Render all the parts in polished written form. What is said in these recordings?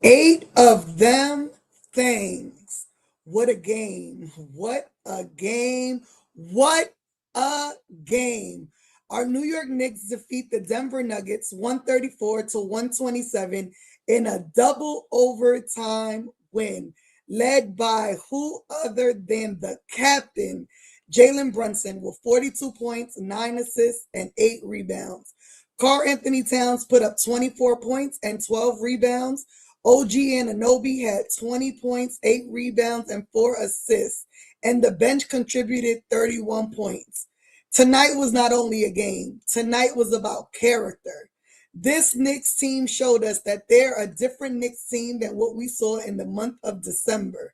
Eight of them things. What a game. What a game. What a game. Our New York Knicks defeat the Denver Nuggets 134-127 in a double overtime win, led by who other than the captain, Jalen Brunson, with 42 points, 9 assists, and 8 rebounds. Karl Anthony Towns put up 24 points and 12 rebounds. OG Anunoby had 20 points, 8 rebounds, and 4 assists, and the bench contributed 31 points. Tonight was not only a game, tonight was about character. This Knicks team showed us that they're a different Knicks team than what we saw in the month of December.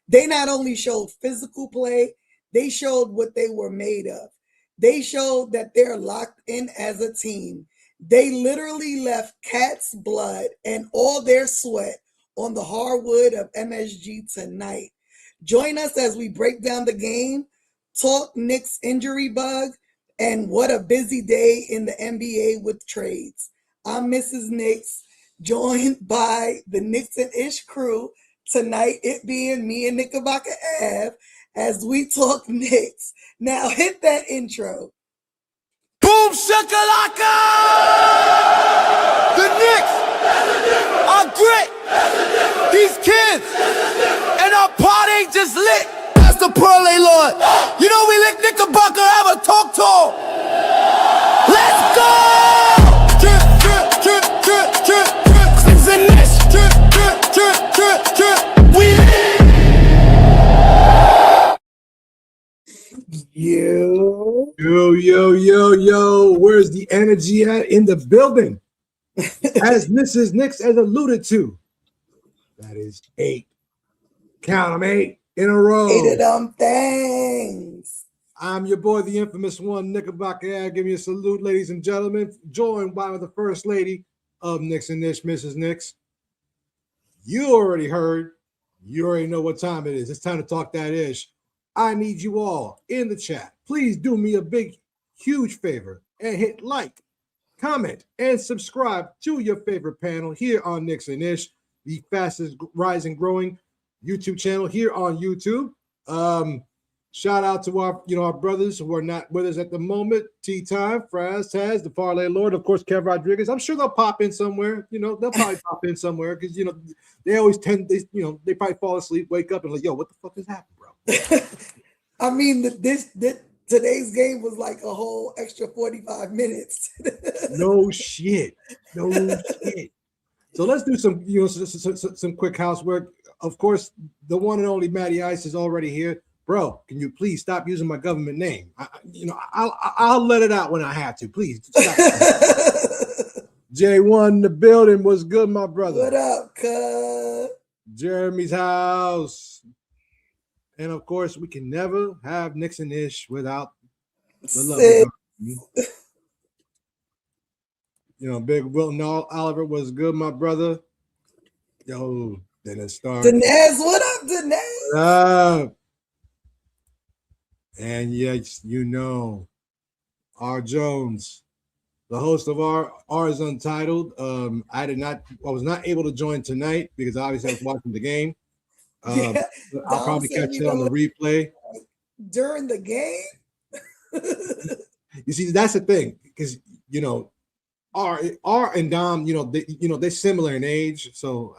They not only showed physical play, they showed what they were made of. They showed that they're locked in as a team. They literally left cat's blood and all their sweat on the hardwood of MSG tonight. Join us as we break down the game, talk Knicks injury bug, and what a busy day in the NBA with trades. I'm Mrs. Knicks, joined by the Knicks and Ish crew. Tonight, it being me and Knickerbocker Ave, as we talk Knicks. Now hit that intro. Boom shakalaka! The Knicks are grit. These kids and our party just lit. That's the parlay lord. You know we lick Knickerbocker have a talk to. Let's go! It's a Knicks. We Yo, where's the energy at in the building? As Mrs. Knicks has alluded to, that is 8. Count them 8 in a row. 8 of them things. I'm your boy, the infamous one, Knickerbocker. Give me a salute, ladies and gentlemen. Joined by the first lady of Knicks and Nish, Mrs. Knicks. You already heard. You already know what time it is. It's time to talk that ish. I need you all in the chat. Please do me a big, huge favor and hit like, comment, and subscribe to your favorite panel here on Knicks and Ish, the fastest rising growing YouTube channel here on YouTube. Shout out to our brothers who are not with us at the moment. Tea Time, Fraz, Taz, the Parlay Lord, of course, Kev Rodriguez. I'm sure they'll pop in somewhere. They'll probably pop in somewhere because they always they probably fall asleep, wake up, and like, yo, what the fuck is happening, bro? I mean, today's game was like a whole extra 45 minutes. No shit. So let's do some quick housework. Of course, the one and only Matty Ice is already here. Bro, can you please stop using my government name? I'll let it out when I have to. Please stop. J1, the building was good, my brother. What up, cuz? Jeremy's house. And of course, we can never have Knicks and Ish without the love of God. Big Wilton Oliver was good, my brother. Yo, Dennis Stark. Denez, what up, Denez? And yes, R. Jones, the host of Ours Untitled. I was not able to join tonight because obviously I was watching the game. I'll probably catch it on the replay during the game. You see, that's the thing, because R and Dom, they're similar in age, so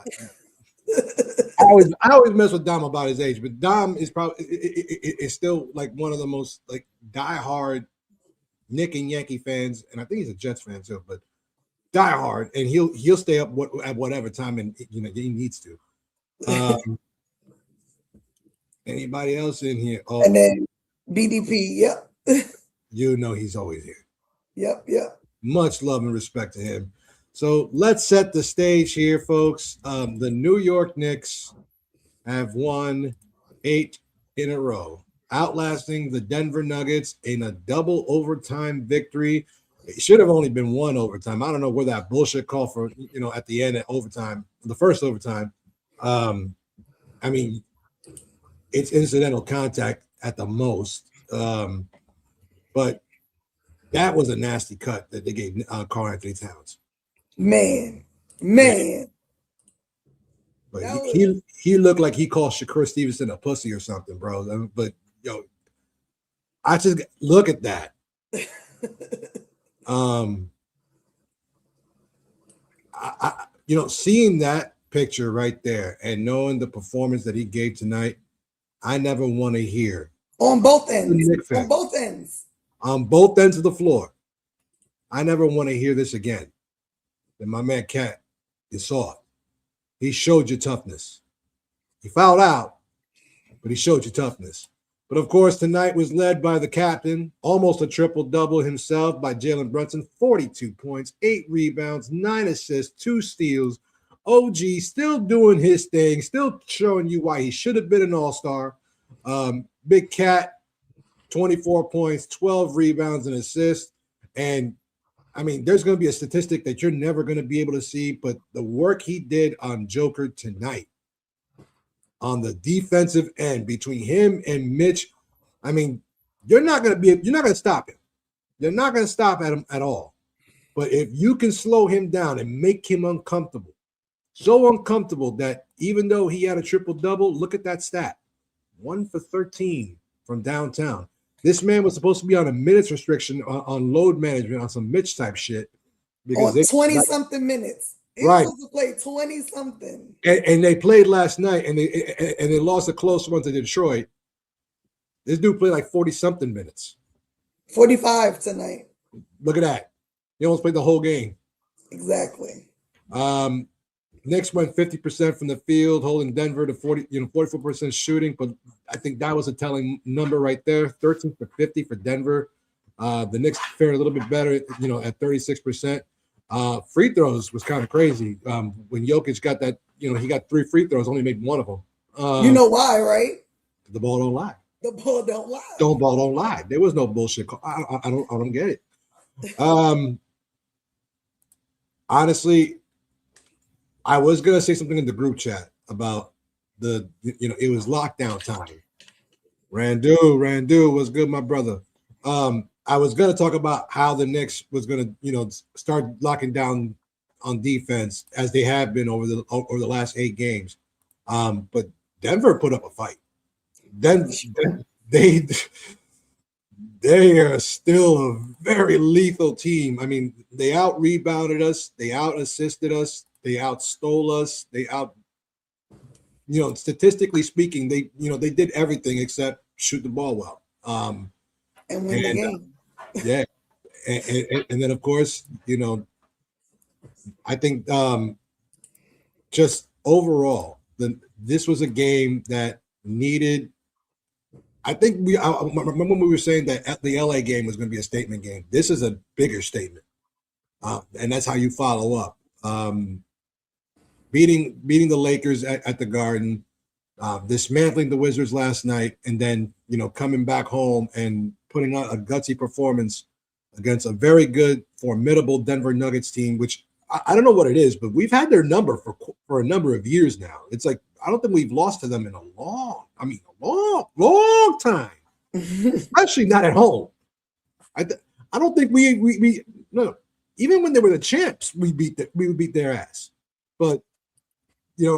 I always mess with Dom about his age, but Dom is probably is still like one of the most like diehard Knick and Yankee fans, and I think he's a Jets fan too, but diehard, and he'll stay up at whatever time and he needs to. Anybody else in here? Oh, and then BDP, yep. He's always here. Yep. Much love and respect to him. So let's set the stage here, folks. The New York Knicks have won 8 in a row, outlasting the Denver Nuggets in a double overtime victory. It should have only been 1 overtime. I don't know where that bullshit call for, at the end of overtime, the first overtime. I mean, it's incidental contact at the most. But that was a nasty cut that they gave Karl Anthony Towns. Man. But he looked like he called Shakur Stevenson a pussy or something, bro. But yo, I just look at that. Seeing that picture right there and knowing the performance that he gave tonight, I never want to hear on both ends. On both ends. On both ends of the floor. I never want to hear this again. That my man Cat, you saw it. He showed you toughness. He fouled out, but he showed you toughness. But of course, tonight was led by the captain, almost a triple-double himself by Jalen Brunson, 42 points, 8 rebounds, 9 assists, 2 steals. OG still doing his thing, still showing you why he should have been an all-star. Big Cat, 24 points, 12 rebounds and assists. And, I mean, there's going to be a statistic that you're never going to be able to see, but the work he did on Joker tonight, on the defensive end between him and Mitch, I mean, you're not going to stop him. You're not going to stop at him at all. But if you can slow him down and make him uncomfortable, so uncomfortable that even though he had a triple-double, look at that stat, 1 for 13 from downtown. This man was supposed to be on a minutes restriction on load management on some Mitch type shit. Because 20-something minutes. He was supposed to play 20-something. And they played last night, and they lost a close one to Detroit. This dude played like 40-something minutes. 45 tonight. Look at that. He almost played the whole game. Exactly. Knicks went 50% from the field, holding Denver to 44% shooting. But I think that was a telling number right there. 13 for 50 for Denver. The Knicks fared a little bit better, at 36%. Free throws was kind of crazy. When Jokic got that, he got 3 free throws, only made 1 of them. You know why, right? The ball don't lie. The ball don't lie. The ball don't lie. There was no bullshit. I don't get it. Honestly, I was gonna say something in the group chat about it was lockdown time. Randu, what's good, my brother? I was gonna talk about how the Knicks was gonna, start locking down on defense as they have been over the last 8 games. But Denver put up a fight. They are still a very lethal team. I mean, they out rebounded us, they out assisted us, they outstole us, statistically speaking, they did everything except shoot the ball well. And win the game. Yeah. And then of course, I think just overall, this was a game that needed. I think I remember when we were saying that the LA game was going to be a statement game. This is a bigger statement, and that's how you follow up. Beating the Lakers at the Garden, dismantling the Wizards last night, and then coming back home and putting on a gutsy performance against a very good, formidable Denver Nuggets team, which I don't know what it is, but we've had their number for a number of years now. It's like I don't think we've lost to them in a long time, especially not at home. I don't think we no. Even when they were the champs, we would beat their ass. But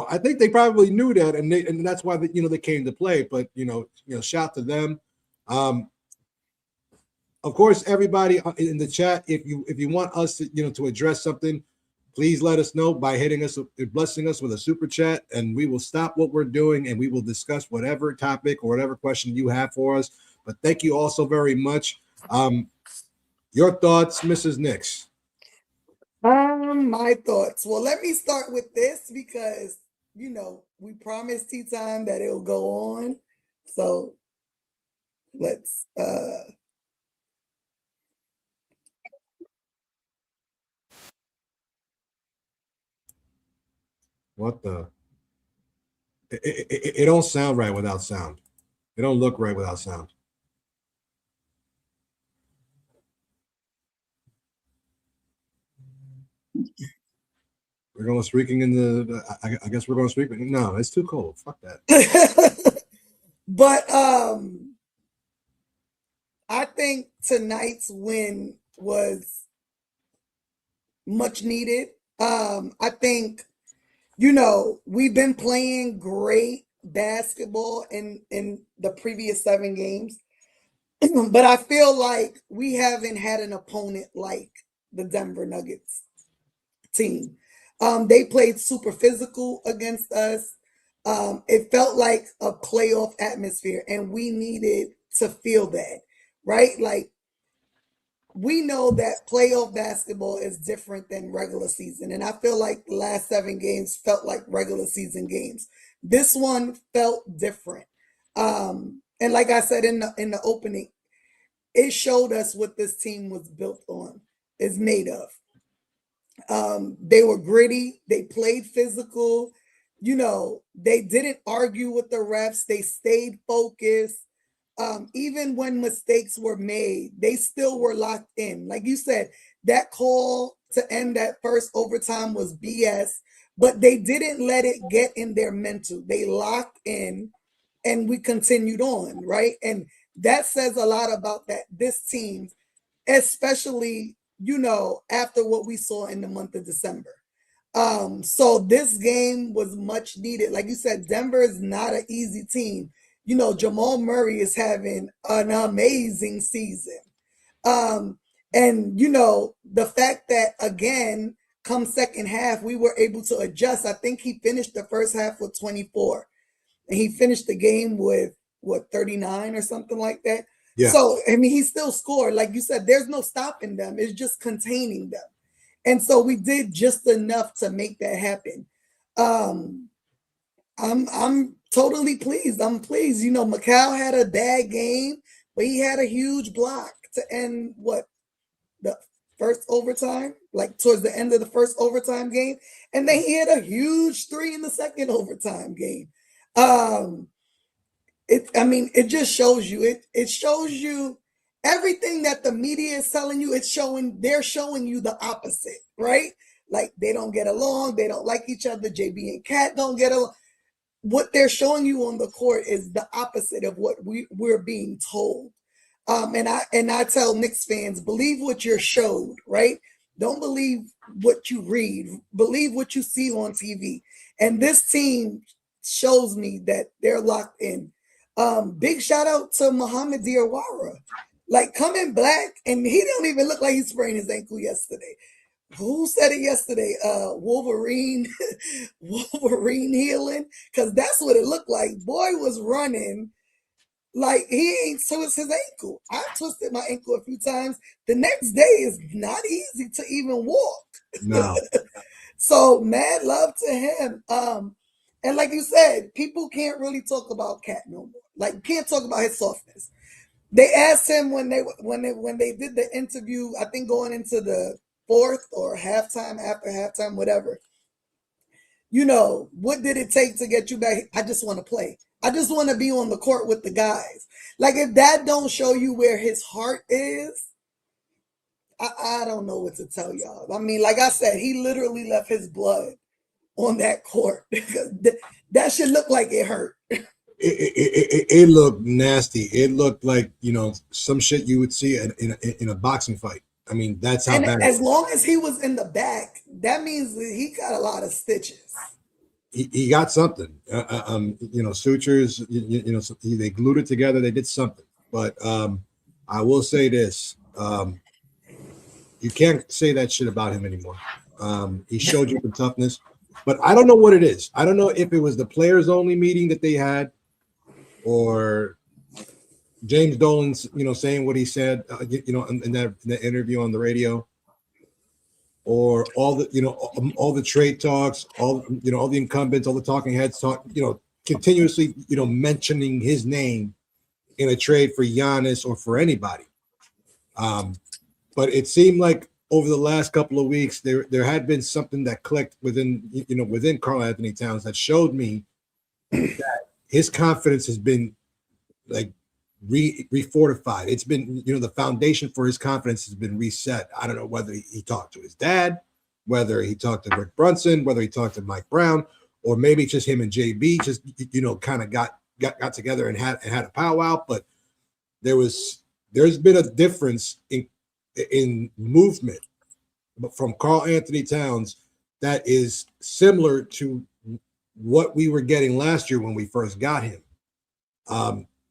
I think they probably knew that, and that's why they came to play. But shout to them. Of course, everybody in the chat, if you want us to address something, please let us know by blessing us with a super chat, and we will stop what we're doing and we will discuss whatever topic or whatever question you have for us. But thank you all so very much. Your thoughts, Mrs. Knicks? My thoughts. Well, let me start with this because we promised tea time that it'll go on. So let's What the? It don't sound right without sound. It don't look right without sound. We're going streaking in the. I guess we're going streaking. No, it's too cold. Fuck that. But I think tonight's win was much needed. I think we've been playing great basketball in the previous 7 games, but I feel like we haven't had an opponent like the Denver Nuggets team. They played super physical against us. It felt like a playoff atmosphere, and we needed to feel that, right? Like, we know that playoff basketball is different than regular season. And I feel like the last 7 games felt like regular season games. This one felt different. And like I said in the opening, it showed us what this team was built on, is made of. They were gritty, they played physical, they didn't argue with the refs, they stayed focused. Even when mistakes were made, they still were locked in. Like you said, that call to end that first overtime was BS, but they didn't let it get in their mental. They locked in and we continued on, right? And that says a lot about that this team, especially, after what we saw in the month of December. So this game was much needed. Like you said, Denver is not an easy team. Jamal Murray is having an amazing season. And the fact that, again, come second half, we were able to adjust. I think he finished the first half with 24, and he finished the game with what, 39 or something like that. Yeah. So, I mean, he still scored. Like you said, there's no stopping them. It's just containing them. And so we did just enough to make that happen. I'm totally pleased. I'm pleased. Mikal had a bad game, but he had a huge block to end the first overtime, like towards the end of the first overtime game. And then he had a huge 3 in the second overtime game. It just shows you, it shows you everything that the media is telling you. They're showing you the opposite, right? Like, they don't get along, they don't like each other. JB and Kat don't get along. What they're showing you on the court is the opposite of what we're being told. And I tell Knicks fans, believe what you're showed, right? Don't believe what you read. Believe what you see on TV. And this team shows me that they're locked in. Big shout out to Mohamed Diawara. Like, coming back, and he don't even look like he sprained his ankle yesterday. Who said it yesterday? Wolverine healing? Because that's what it looked like. Boy was running like he ain't twisted his ankle. I twisted my ankle a few times. The next day is not easy to even walk. No. So mad love to him. And like you said, people can't really talk about Cat no more. Like, can't talk about his softness. They asked him when they did the interview, I think going into the fourth or halftime, after halftime, whatever. What did it take to get you back? I just want to play. I just want to be on the court with the guys. Like, if that don't show you where his heart is, I don't know what to tell y'all. I mean, like I said, he literally left his blood on that court. That should look like it hurt. It looked nasty. It looked like, some shit you would see in a boxing fight. I mean, that's how bad. As long as he was in the back, that means that he got a lot of stitches. He got something. Sutures. They glued it together. They did something. But I will say this: you can't say that shit about him anymore. He showed you some toughness, but I don't know what it is. I don't know if it was the players only meeting that they had, or James Dolan's, saying what he said, in that interview on the radio, or all the trade talks, all the incumbents, all the talking heads talk, continuously, mentioning his name in a trade for Giannis or for anybody. But it seemed like over the last couple of weeks, there had been something that clicked within Karl Anthony Towns that showed me that his confidence has been like refortified. It's been, the foundation for his confidence has been reset. I don't know whether he talked to his dad, whether he talked to Rick Brunson, whether he talked to Mike Brown, or maybe just him and JB just, kind of got together and had a powwow. But there's been a difference in movement from Karl Anthony Towns that is similar to what we were getting last year when we first got him.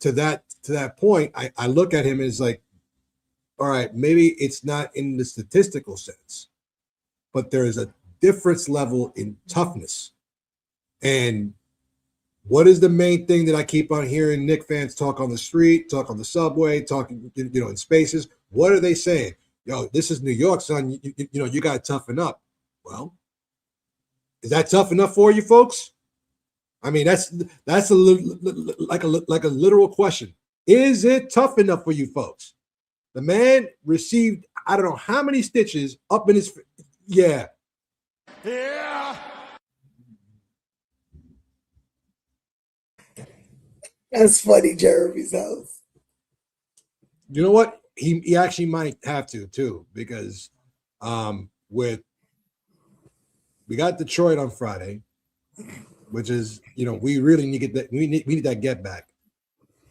To that point, I look at him as like, all right, maybe it's not in the statistical sense, but there is a difference level in toughness. And what is the main thing that I keep on hearing Knicks fans talk on the street, talk on the subway, talking, in spaces? What are they saying? Yo, this is New York, son. You got to toughen up. Well, is that tough enough for you folks? I mean, that's like a literal question. Is it tough enough for you folks? The man received, I don't know how many stitches up in his, yeah. That's funny, Jeremy's house. You know what? He actually might have to too, because we got Detroit on Friday, which is, we really need that. We need that get back.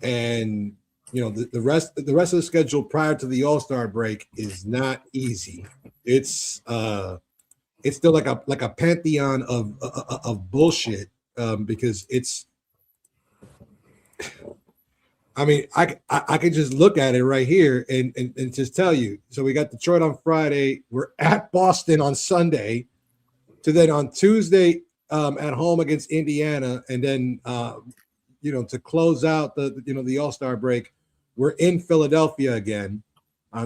And the rest of the schedule prior to the All-Star break is not easy. It's still like a pantheon of bullshit, because it's, I mean, I can just look at it right here and just tell you. So we got Detroit on Friday. We're at Boston on Sunday. To then on Tuesday at home against Indiana, and then to close out the All-Star break, we're in Philadelphia again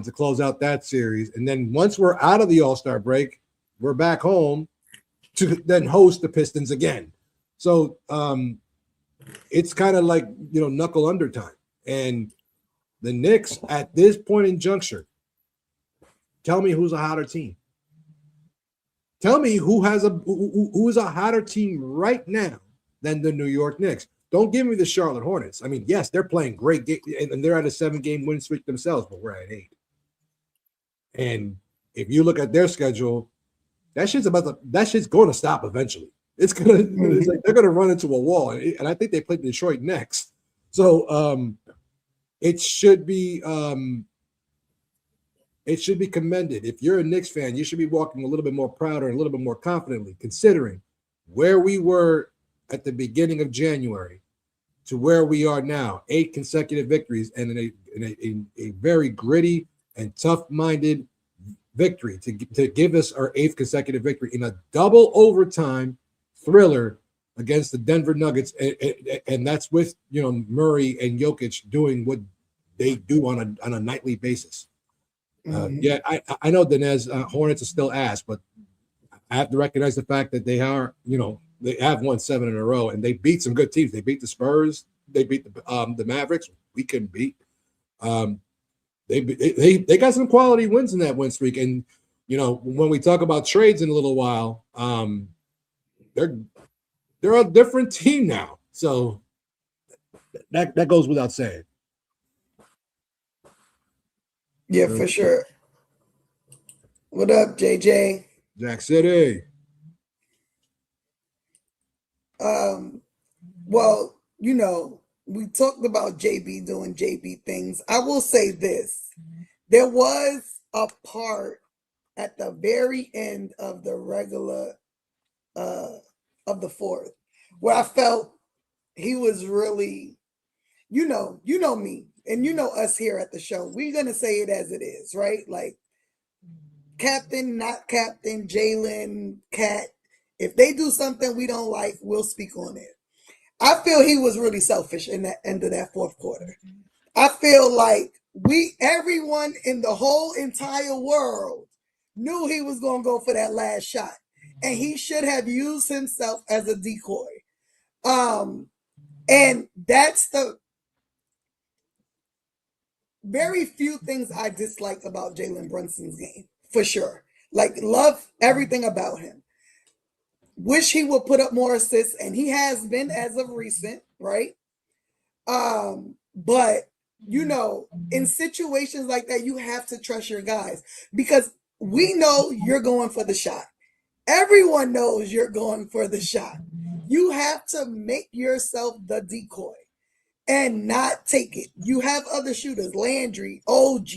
to close out that series. And then once we're out of the All-Star break, we're back home to then host the Pistons again. So it's kind of like knuckle under time. And the Knicks at this point in juncture, tell me who's a hotter team. Tell me who is a hotter team right now than the New York Knicks. Don't give me the Charlotte Hornets. I mean, yes, they're playing great game, and they're at a 7-game win streak themselves, but we're at 8. And if you look at their schedule, that shit's going to stop eventually. It's like they're gonna run into a wall, and I think they play Detroit next. So it should be commended. If you're a Knicks fan, you should be walking a little bit more prouder and a little bit more confidently, considering where we were at the beginning of January to where we are now. 8 consecutive victories, and in a very gritty and tough-minded victory to give us our 8th consecutive victory in a double overtime thriller against the Denver Nuggets, and that's with Murray and Jokic doing what they do on a nightly basis. Yeah, I know Dinez Hornets are still ass, but I have to recognize the fact that they are, they have won 7 in a row, and they beat some good teams. They beat the Spurs, they beat the Mavericks. We couldn't beat. They got some quality wins in that win streak, and when we talk about trades in a little while, they're a different team now. So that goes without saying. Yeah, for sure. What up, JJ? Jack City. Well, we talked about JB doing JB things. I will say this. There was a part at the very end of the regular of the fourth where I felt he was really, you know me, and us here at the show. We're gonna say it as it is, right? Like captain, not captain, Jalen, Cat. If they do something we don't like, we'll speak on it. I feel he was really selfish in that end of that fourth quarter. I feel like everyone in the whole entire world knew he was going to go for that last shot, and he should have used himself as a decoy. And that's the very few things I dislike about Jalen Brunson's game, for sure. Like, love everything about him. Wish he would put up more assists, and he has been as of recent, right? But in situations like that, you have to trust your guys, because we know you're going for the shot. Everyone knows you're going for the shot. You have to make yourself the decoy and not take it. You have other shooters, Landry, OG,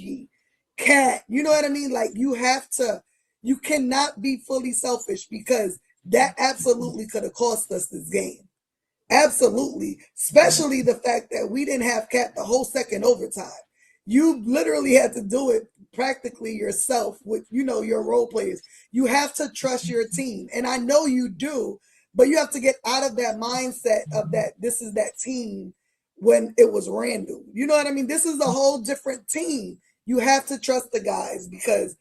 Cat. You know what I mean? Like, you have to You cannot be fully selfish because that absolutely could have cost us this game. Absolutely. Especially the fact that we didn't have Cat the whole second overtime. You literally had to do it practically yourself with, your role players. You have to trust your team. And I know you do, but you have to get out of that mindset of that this is that team when it was random. You know what I mean? This is a whole different team. You have to trust the guys because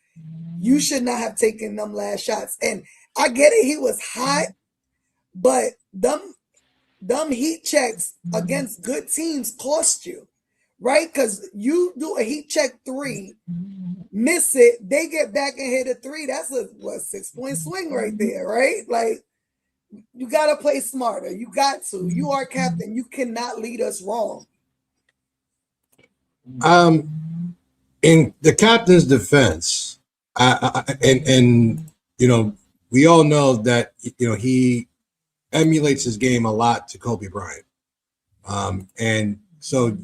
you should not have taken them last shots. And I get it, he was hot, but them heat checks against good teams cost you, right? Because you do a heat check 3, miss it, they get back and hit a 3. That's a 6-point swing right there, right? Like, you got to play smarter. You got to. You are captain. You cannot lead us wrong. In the captain's defense, we all know that he emulates his game a lot to Kobe Bryant, and so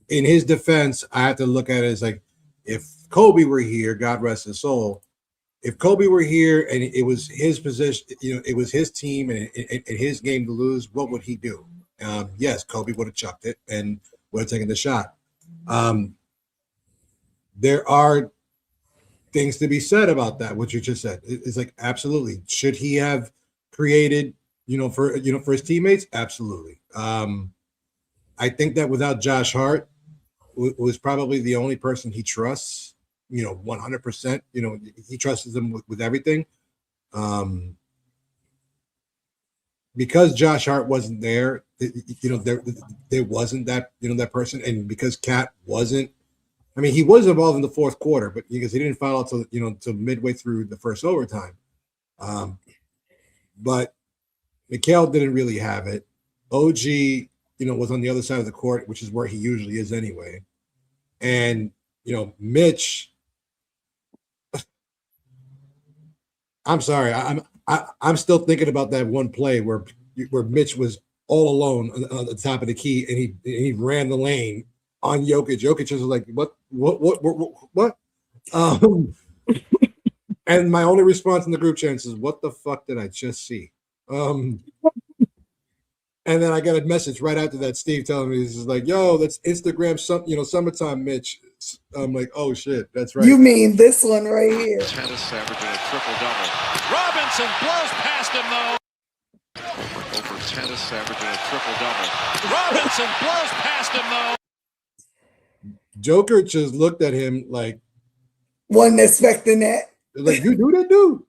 in his defense, I have to look at it as like, if Kobe were here, God rest his soul, if Kobe were here and it was his position, it was his team and his game to lose, what would he do? Yes, Kobe would have chucked it and would have taken the shot. There are things to be said about that, what you just said. It's like, absolutely. Should he have created, for his teammates? Absolutely. I think that without Josh Hart, was probably the only person he trusts, 100%. He trusts them with everything. Because Josh Hart wasn't there, there wasn't that, that person. And because Cat wasn't, I mean, he was involved in the fourth quarter, but because he didn't foul out till midway through the first overtime. But Mitchel didn't really have it. OG, was on the other side of the court, which is where he usually is anyway. And, Mitch, I'm sorry. I'm still thinking about that one play where Mitch was all alone on the top of the key and he ran the lane on Jokic. Jokic was like, what? And my only response in the group chat is, what the fuck did I just see? And then I got a message right after that, Steve telling me, he's like, yo, that's Instagram, summertime Mitch. I'm like, oh shit, that's right. You mean this one right here. Tennis averaging a triple-double. Robinson blows past him, though. Over Tennis averaging a triple-double. Robinson blows past him, though. Joker just looked at him like, wasn't expecting that. Like, you do that, dude.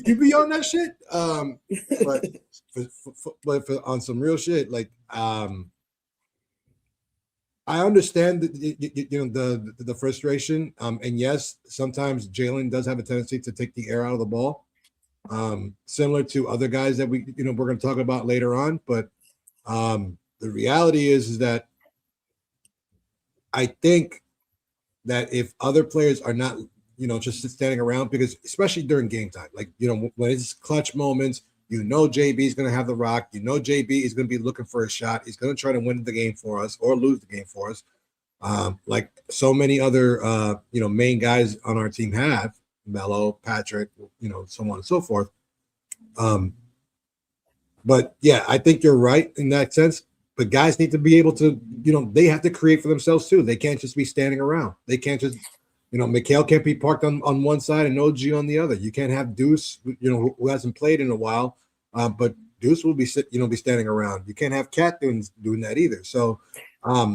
you be on that shit. But on some real shit, like, I understand the frustration. And yes, sometimes Jalen does have a tendency to take the air out of the ball, similar to other guys that we're going to talk about later on. But the reality is that I think that if other players are not, just standing around, because especially during game time, like, when it's clutch moments, JB is going to have the rock. JB is going to be looking for a shot. He's going to try to win the game for us or lose the game for us. Like so many other, main guys on our team have, Melo, Patrick, so on and so forth. But yeah, I think you're right in that sense. But guys need to be able to, they have to create for themselves too. They can't just be standing around. They can't just, Mitchel can't be parked on one side and OG on the other. You can't have Deuce, who hasn't played in a while, but Deuce will be standing around. You can't have Cat doing that either. So,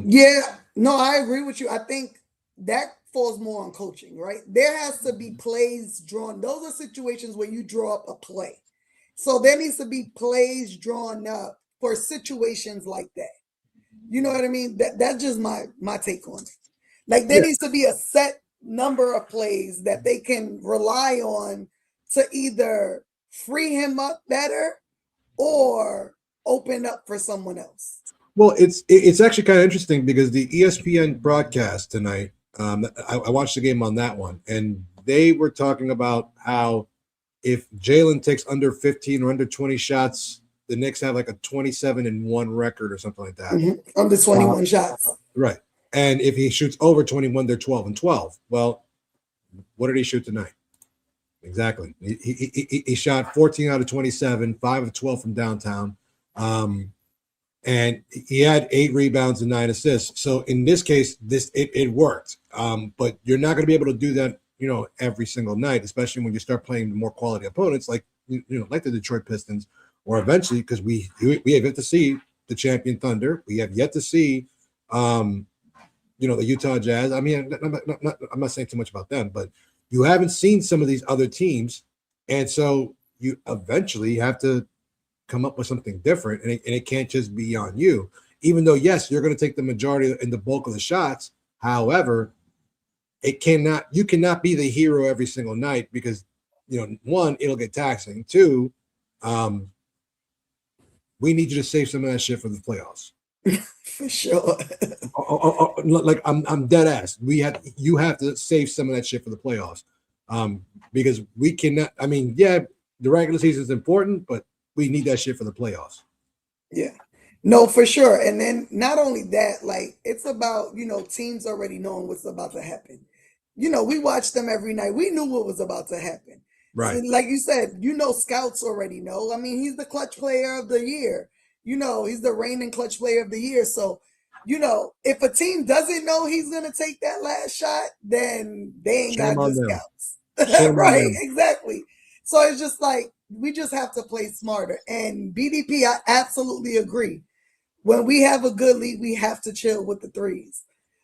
yeah, no, I agree with you. I think that falls more on coaching, right? There has to be plays drawn. Those are situations where you draw up a play. So there needs to be plays drawn up for situations like that. You know what I mean? That's just my take on it. Like, there needs to be a set number of plays that they can rely on to either free him up better or open up for someone else. Well, it's actually kind of interesting because the ESPN broadcast tonight, I watched the game on that one, and they were talking about how if Jalen takes under 15 or under 20 shots, the Knicks have like a 27-1 record or something like that. Mm-hmm. Under 21 shots. Right. And if he shoots over 21, they're 12-12. Well, What did he shoot tonight? Exactly. He shot 14 out of 27, 5 of 12 from downtown. And he had 8 rebounds and 9 assists. So in this case, it worked. But you're not going to be able to do that, every single night, especially when you start playing more quality opponents like like the Detroit Pistons, or eventually, because we have yet to see the champion Thunder. We have yet to see, the Utah Jazz. I mean, I'm not saying too much about them, but you haven't seen some of these other teams, and so you eventually have to come up with something different, and it can't just be on you. Even though, yes, you're going to take the majority and the bulk of the shots. However, you cannot be the hero every single night because, one, it'll get taxing. Two, we need you to save some of that shit for the playoffs. For sure. Like I'm dead ass. You have to save some of that shit for the playoffs, because we cannot. I mean, yeah, the regular season is important, but we need that shit for the playoffs. Yeah. No, for sure. And then not only that, like it's about, teams already knowing what's about to happen. We watch them every night. We knew what was about to happen. Right. So, like you said, scouts already know. I mean, he's the clutch player of the year. He's the reigning clutch player of the year. So, if a team doesn't know he's going to take that last shot, then they ain't got good scouts. Right, exactly. So it's just like, we just have to play smarter. And BDP, I absolutely agree. When we have a good lead, we have to chill with the threes.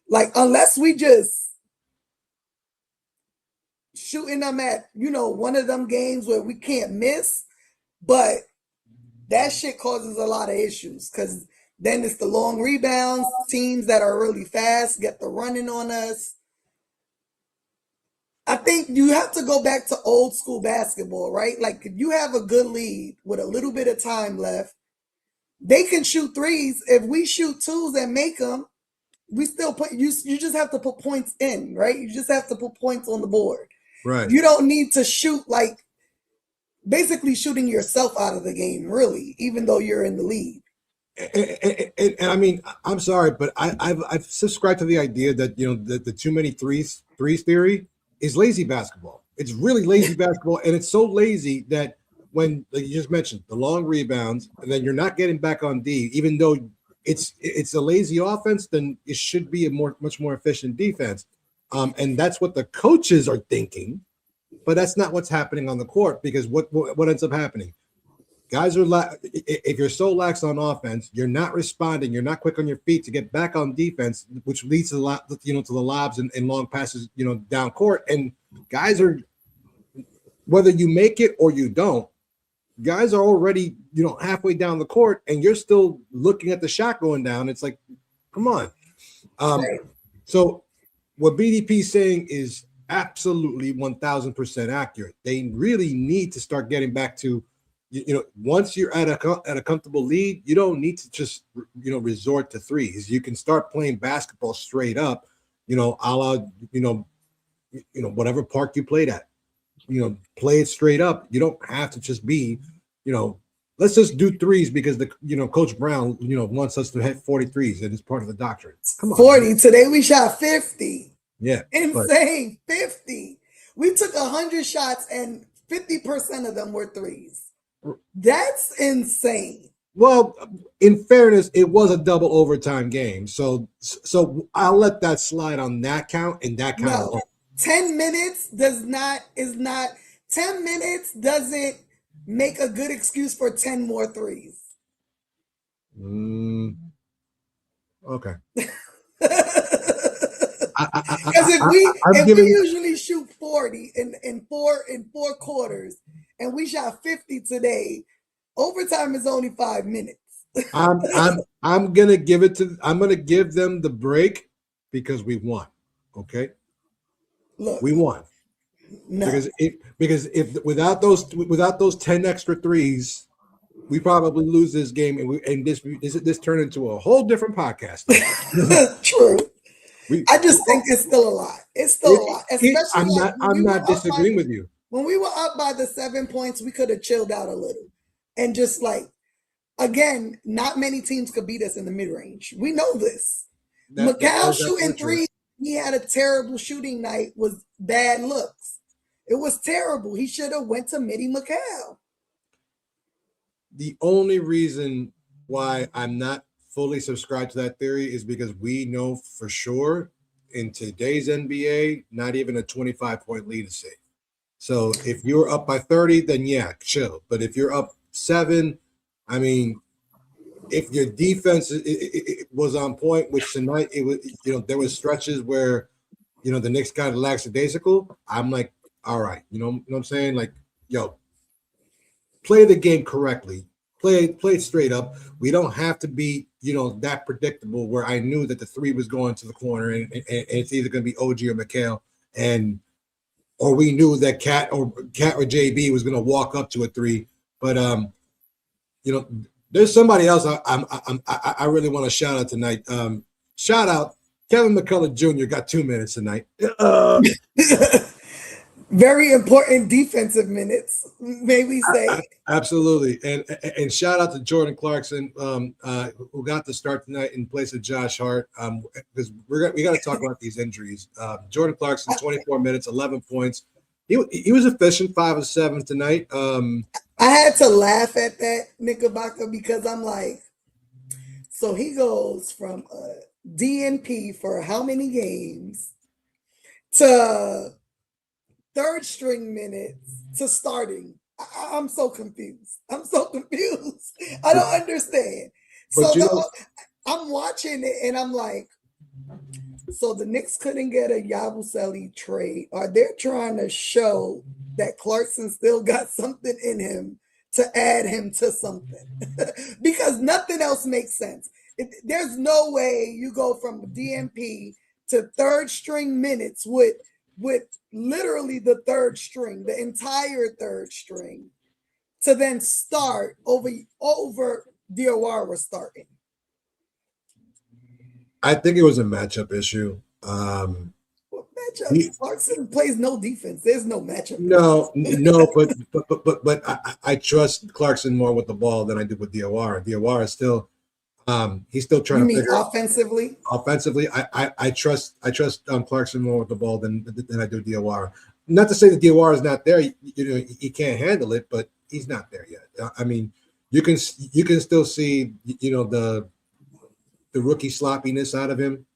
Like, unless we just shooting them at, one of them games where we can't miss, but that shit causes a lot of issues because then it's the long rebounds, teams that are really fast get the running on us. I think you have to go back to old school basketball, right? Like if you have a good lead with a little bit of time left, they can shoot threes. If we shoot twos and make them, we still put you just have to put points in, right? You just have to put points on the board. Right. You don't need to shoot like basically shooting yourself out of the game, really, even though you're in the lead. And I mean, I'm sorry, but I've subscribed to the idea that the too many threes theory is lazy basketball. It's really lazy basketball, and it's so lazy that when, like you just mentioned, the long rebounds, and then you're not getting back on D, even though it's a lazy offense, then it should be a much more efficient defense. And that's what the coaches are thinking, but that's not what's happening on the court, because what ends up happening? Guys are if you're so lax on offense, you're not responding. You're not quick on your feet to get back on defense, which leads to to the lobs and long passes, down court. And guys are, whether you make it or you don't, guys are already halfway down the court, and you're still looking at the shot going down. It's like, come on. So what BDP is saying is absolutely 1,000% accurate. They really need to start getting back to, once you're at a comfortable lead, you don't need to just resort to threes. You can start playing basketball straight up, a la whatever park you played at. Play it straight up. You don't have to just be, let's just do threes because Coach Brown wants us to hit 40 threes, and it's part of the doctrine. Come on, 40 man. Today we shot 50. Yeah, insane. 50. We took 100 shots and 50% of them were threes. That's insane. Well, in fairness, it was a double overtime game, so I'll let that slide on that count and that count. No, 10 minutes is not 10 minutes doesn't make a good excuse for 10 more threes. Okay. Because if we usually shoot 40 in four quarters, and we shot 50 today, overtime is only 5 minutes. I'm gonna give them the break because we won. Okay. Look, we won. No. Because if without those 10 extra threes, we probably lose this game, and this turned into a whole different podcast. True. I just think it's still a lot. It's still a lot. Especially I'm not disagreeing with you. When we were up by the 7 points, we could have chilled out a little. And just again, not many teams could beat us in the mid-range. We know this. Macau shooting threes he had a terrible shooting night was bad looks. It was terrible. He should have went to Mitty McHale. The only reason why I'm not fully subscribed to that theory is because we know for sure in today's NBA, not even a 25-point lead is safe. So if you're up by 30, then yeah, chill. But if you're up 7, I mean, if your defense it was on point, which tonight it was, there was stretches where, the Knicks got lackadaisical. I'm like, all right, you know what I'm saying? Like, yo, play the game correctly. Play it straight up. We don't have to be, that predictable where I knew that the 3 was going to the corner and it's either going to be OG or McHale, or we knew that Cat or JB was going to walk up to a 3. But there's somebody else I really want to shout out tonight. Shout out Kevin McCullough Jr. got 2 minutes tonight. Very important defensive minutes, may we say. Absolutely. And shout out to Jordan Clarkson, who got the start tonight in place of Josh Hart, because we got to talk about these injuries. Jordan Clarkson, 24 minutes, 11 points. He was efficient, 5 of 7 tonight. I had to laugh at that, Knickerbocker, because I'm like, so he goes from a DNP for how many games to third string minutes to starting. I'm so confused. I don't understand. So I'm watching it and I'm like, so the Knicks couldn't get a Yabusele trade. Are they trying to show that Clarkson still got something in him to add him to something? Because nothing else makes sense. There's no way you go from DNP to third string minutes with literally the third string, the entire third string, to then start over Diawara starting. I think it was a matchup issue. What matchup? Clarkson plays no defense. There's no matchup. No, but I trust Clarkson more with the ball than I do with Diawara. Diawara is still he's still trying to figure offensively. Offensively, I trust Clarkson more with the ball than I do Diawara. Not to say that Diawara is not there. He can't handle it, but he's not there yet. I mean, you can still see the rookie sloppiness out of him.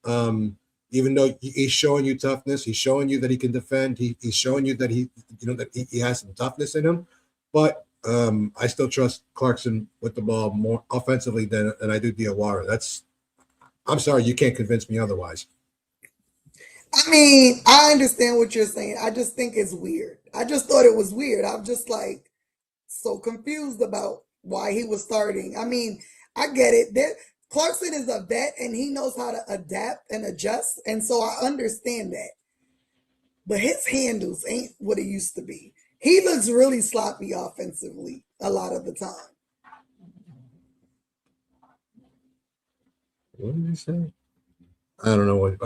Even though he's showing you toughness, he's showing you that he can defend. He's showing you that that he has some toughness in him. But I still trust Clarkson with the ball more offensively than I do Diawara. I'm sorry, you can't convince me otherwise. I mean, I understand what you're saying. I just think it's weird. I just thought it was weird. I'm just like so confused about why he was starting. I mean, I get it. Clarkson is a vet and he knows how to adapt and adjust. And so I understand that. But his handles ain't what it used to be. He looks really sloppy offensively a lot of the time. What did he say? I don't know what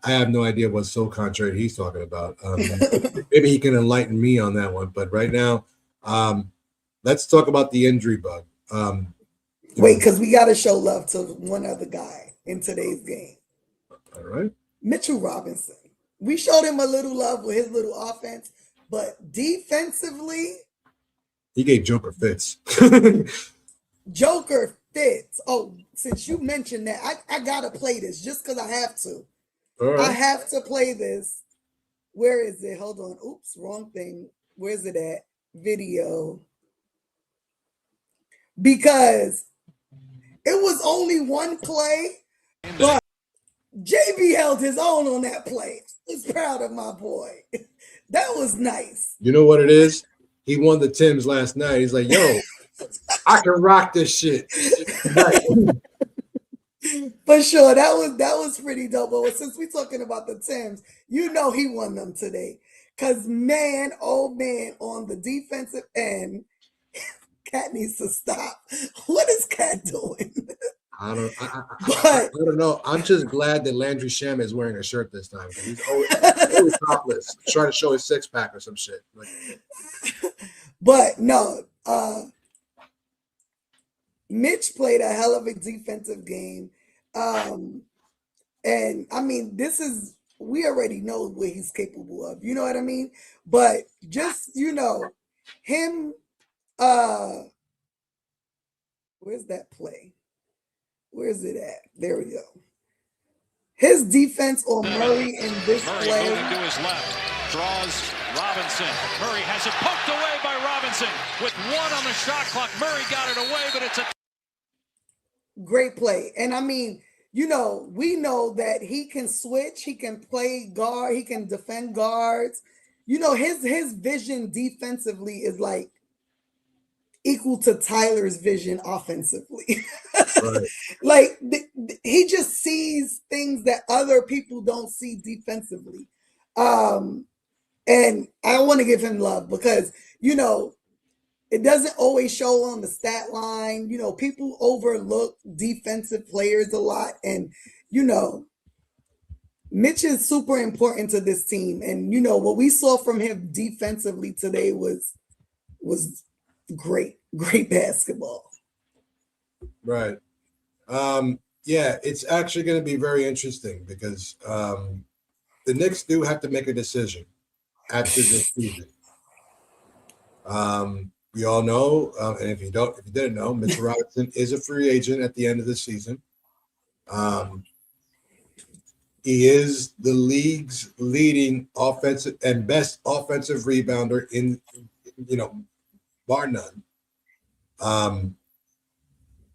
I have no idea what soul contrary he's talking about. Maybe he can enlighten me on that one. But right now, let's talk about the injury bug. Wait, because we got to show love to one other guy in today's game. All right. Mitchel Robinson. We showed him a little love with his little offense, but defensively, he gave Joker fits. Joker fits. Oh, since you mentioned that, I got to play this just because I have to. All right. I have to play this. Where is it? Hold on. Oops, wrong thing. Where's it at? Video. Because it was only one play, but JB held his own on that play. I was proud of my boy. That was nice. You know what it is? He won the Timbs last night. He's like, yo, I can rock this shit. For sure. That was pretty dope. But since we're talking about the Timbs, he won them today. Because man, oh man, on the defensive end, Cat needs to stop. What is Cat doing? I don't know. I'm just glad that Landry Shamet is wearing a shirt this time. He's always topless, trying to show his 6-pack or some shit. But no, Mitch played a hell of a defensive game. And I mean, this is we already know what he's capable of. You know what I mean? But just, him, where's that play? Where's it at? There we go. His defense on Murray in this Murray play. moving to his left. Draws Robinson. Murray has it poked away by Robinson. With 1 on the shot clock. Murray got it away, but it's a great play. And I mean, we know that he can switch, he can play guard, he can defend guards. His vision defensively is like equal to Tyler's vision offensively. Right. Like he just sees things that other people don't see defensively. And I want to give him love because, it doesn't always show on the stat line. People overlook defensive players a lot. And, Mitch is super important to this team. And, what we saw from him defensively today was great basketball. Right. Yeah, it's actually going to be very interesting because the Knicks do have to make a decision after this season. We all know, and if you didn't know, Mitchel Robinson is a free agent at the end of the season. He is the league's leading offensive and best offensive rebounder in, bar none.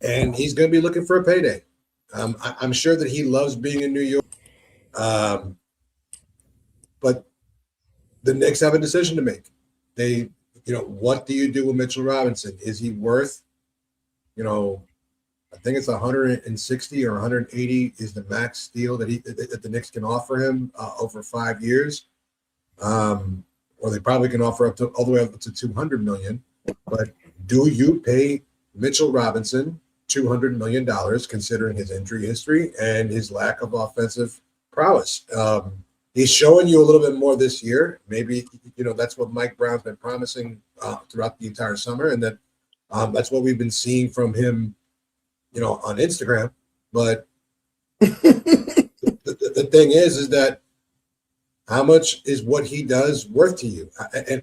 And he's going to be looking for a payday. I'm sure that he loves being in New York. But the Knicks have a decision to make. What do you do with Mitchel Robinson? Is he worth, I think it's 160 or 180 is the max deal that the Knicks can offer him over 5 years. Or they probably can offer all the way up to $200 million. But do you pay Mitchel Robinson $200 million considering his injury history and his lack of offensive prowess? He's showing you a little bit more this year. Maybe, that's what Mike Brown's been promising throughout the entire summer. And that's what we've been seeing from him, on Instagram. But the thing is that how much is what he does worth to you?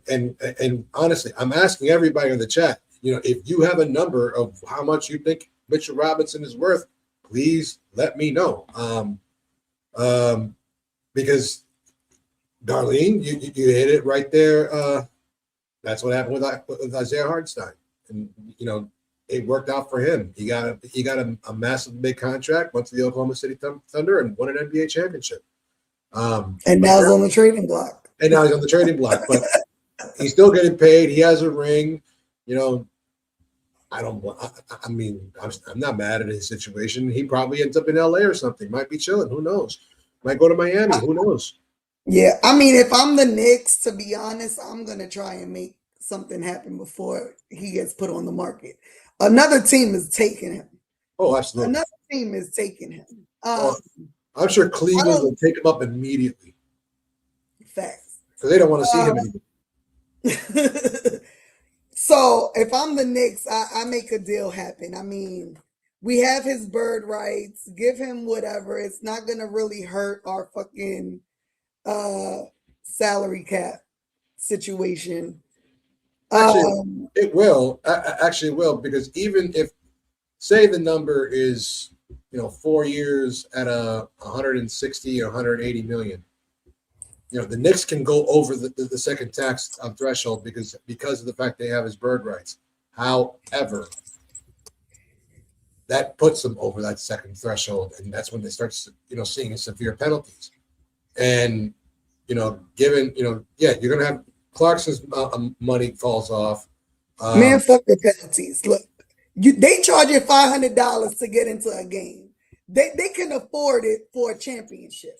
And honestly, I'm asking everybody in the chat, if you have a number of how much you think Mitchel Robinson is worth, please let me know. Because Darlene, you hit it right there. That's what happened with Isaiah Hartenstein, and it worked out for him. He got a massive big contract, went to the Oklahoma City Thunder, and won an NBA championship. And now he's on the trading block. But he's still getting paid. He has a ring. I'm not mad at his situation. He probably ends up in LA or something. Might be chilling. Who knows? Might go to Miami. Who knows? Yeah, I mean, if I'm the Knicks, to be honest, I'm gonna try and make something happen before he gets put on the market. Another team is taking him. Oh, absolutely. Another team is taking him. I'm sure Cleveland will take him up immediately. Facts. Because they don't want to see him anymore. So if I'm the Knicks, I make a deal happen. I mean, we have his bird rights. Give him whatever. It's not gonna really hurt our fucking salary cap situation. Actually, it will. Actually, it will, because even if, say, the number is 4 years at 160 or 180 million, the Knicks can go over the second tax threshold because of the fact they have his bird rights. However, that puts them over that second threshold, and that's when they start seeing severe penalties. And given you're gonna have Clarkson's money falls off. Man, fuck the penalties. Look, they charge you $500 to get into a game. They can afford it for a championship.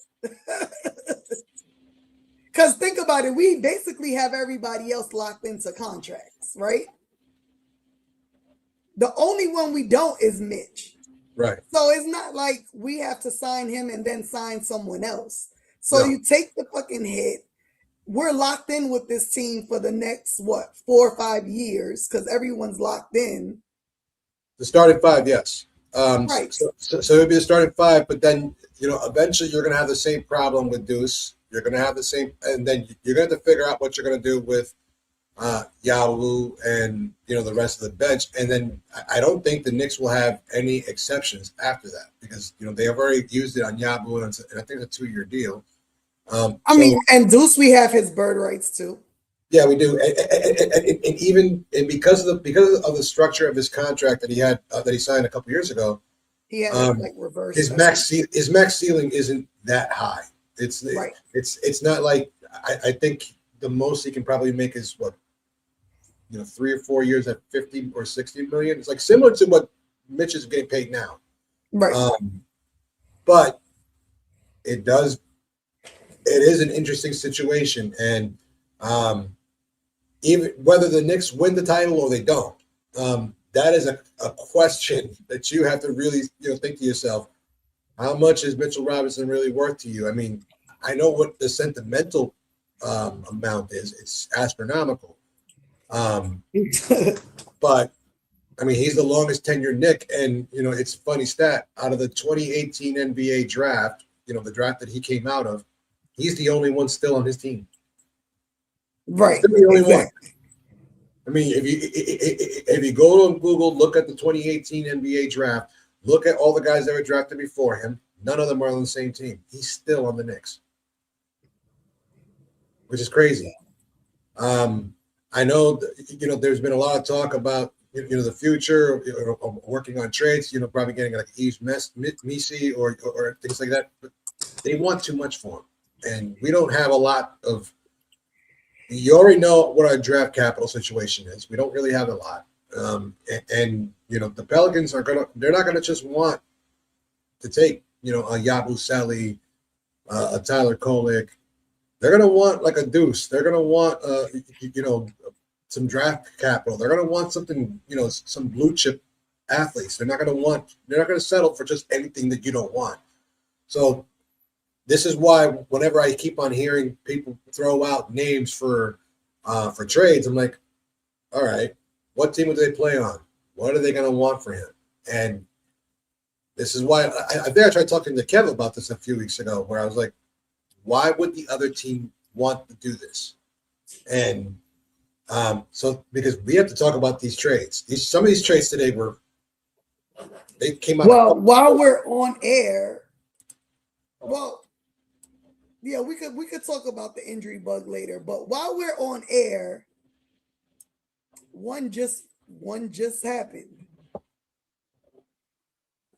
Because think about it, we basically have everybody else locked into contracts, right? The only one we don't is Mitch. Right. So it's not like we have to sign him and then sign someone else. So you take the fucking hit. We're locked in with this team for the next, 4 or 5 years, because everyone's locked in. The starting five, yes. Right. So it would be a starting five, but then eventually you're going to have the same problem with Deuce. You're going to have the same, and then you're going to have to figure out what you're going to do with Yahoo and the rest of the bench. And then I don't think the Knicks will have any exceptions after that because they have already used it on Yahoo, and I think it's a 2-year deal. I mean, and Deuce, we have his bird rights too. Yeah, we do, and because of the structure of his contract that he had that he signed a couple years ago, he had like reverse. His max ceiling isn't that high. It's right. It's not like I think the most he can probably make is 3 or 4 years at 50 or 60 million. It's like similar to what Mitch is getting paid now, right? But it is an interesting situation, and even whether the Knicks win the title or they don't, that is a question that you have to really think to yourself, how much is Mitchell Robinson really worth to you? I mean, I know what the sentimental amount is. It's astronomical. But I mean, he's the longest tenured Knick, and it's a funny stat. Out of the 2018 NBA draft, the draft that he came out of, he's the only one still on his team. Right. He's the only one. I mean, if you go on Google, look at the 2018 NBA draft, look at all the guys that were drafted before him. None of them are on the same team. He's still on the Knicks, which is crazy. I know there's been a lot of talk about the future, working on trades. Probably getting like Yves Messi or things like that. But they want too much for him, and we don't have a lot of. You already know what our draft capital situation is. We don't really have a lot, and the Pelicans they're not gonna just want to take a Yabusele, Sally, a Tyler Kolek. They're gonna want like a Deuce. They're gonna want some draft capital. They're gonna want something some blue chip athletes. They're not gonna settle for just anything that you don't want. So this is why whenever I keep on hearing people throw out names for trades, I'm like, all right, what team would they play on? What are they going to want for him? And this is why I think I tried talking to Kevin about this a few weeks ago, where I was like, why would the other team want to do this? And so because we have to talk about these trades. Some of these trades today they came out. Well, while we're on air, yeah, we could talk about the injury bug later, but while we're on air, one just happened.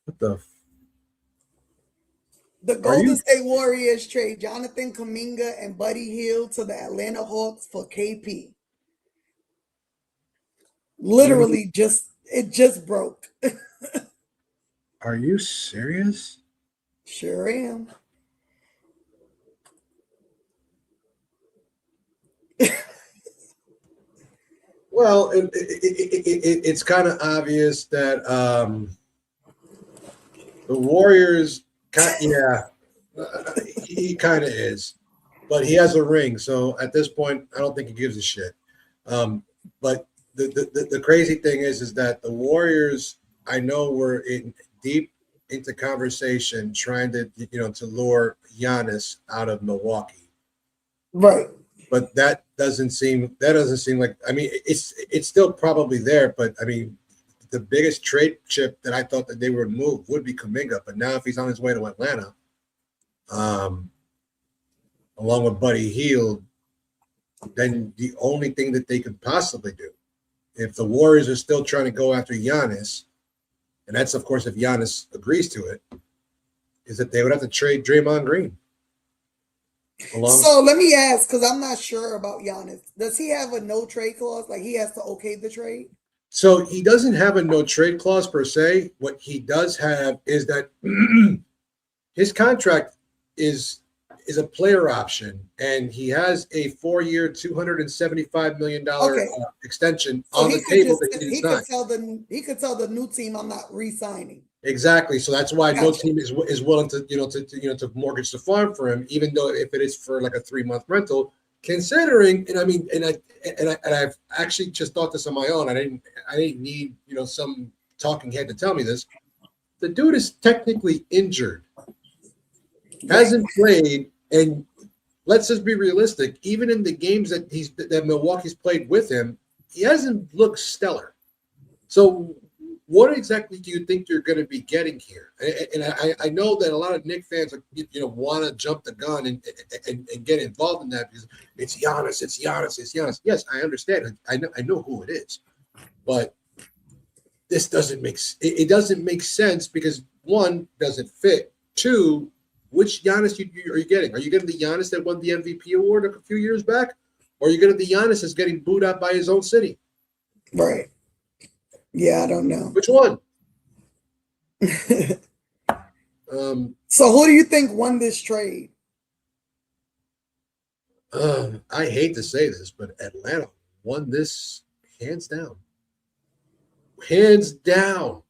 What the? The Golden State Warriors trade Jonathan Kuminga and Buddy Hield to the Atlanta Hawks for KP. Literally, it just broke. Are you serious? Sure am. Well, it's kind of obvious that the Warriors, he kind of is, but he has a ring. So at this point, I don't think he gives a shit. But the crazy thing is that the Warriors, I know, were deep into conversation trying to to lure Giannis out of Milwaukee. Right. But that doesn't seem like, I mean, it's still probably there, but I mean, the biggest trade chip that I thought that they would move would be Kuminga. But now if he's on his way to Atlanta, along with Buddy Hield, then the only thing that they could possibly do, if the Warriors are still trying to go after Giannis, and that's of course if Giannis agrees to it, is that they would have to trade Draymond Green. So let me ask, because I'm not sure about Giannis. Does he have a no trade clause? Like he has to okay the trade? So he doesn't have a no trade clause per se. What he does have is that his contract is a player option, and he has a 4-year, $275 million extension on the table that he signed. He could tell the new team, I'm not re-signing. Exactly. So that's why no team is willing to mortgage the farm for him, even though if it is for like a 3-month rental. Considering, and I've actually just thought this on my own. I didn't need some talking head to tell me this. the dude is technically injured, hasn't played, and let's just be realistic. Even in the games that Milwaukee's played with him, he hasn't looked stellar. So, what exactly do you think you're going to be getting here? And I know that a lot of Knicks fans, want to jump the gun and get involved in that because it's Giannis, it's Giannis. Yes, I understand. I know who it is, but this doesn't make sense because one, doesn't fit. Two, which Giannis are you getting? Are you getting the Giannis that won the MVP award a few years back, or are you getting the Giannis that's getting booed out by his own city? Right. Yeah, I don't know. Which one? So who do you think won this trade? I hate to say this, but Atlanta won this hands down. Hands down.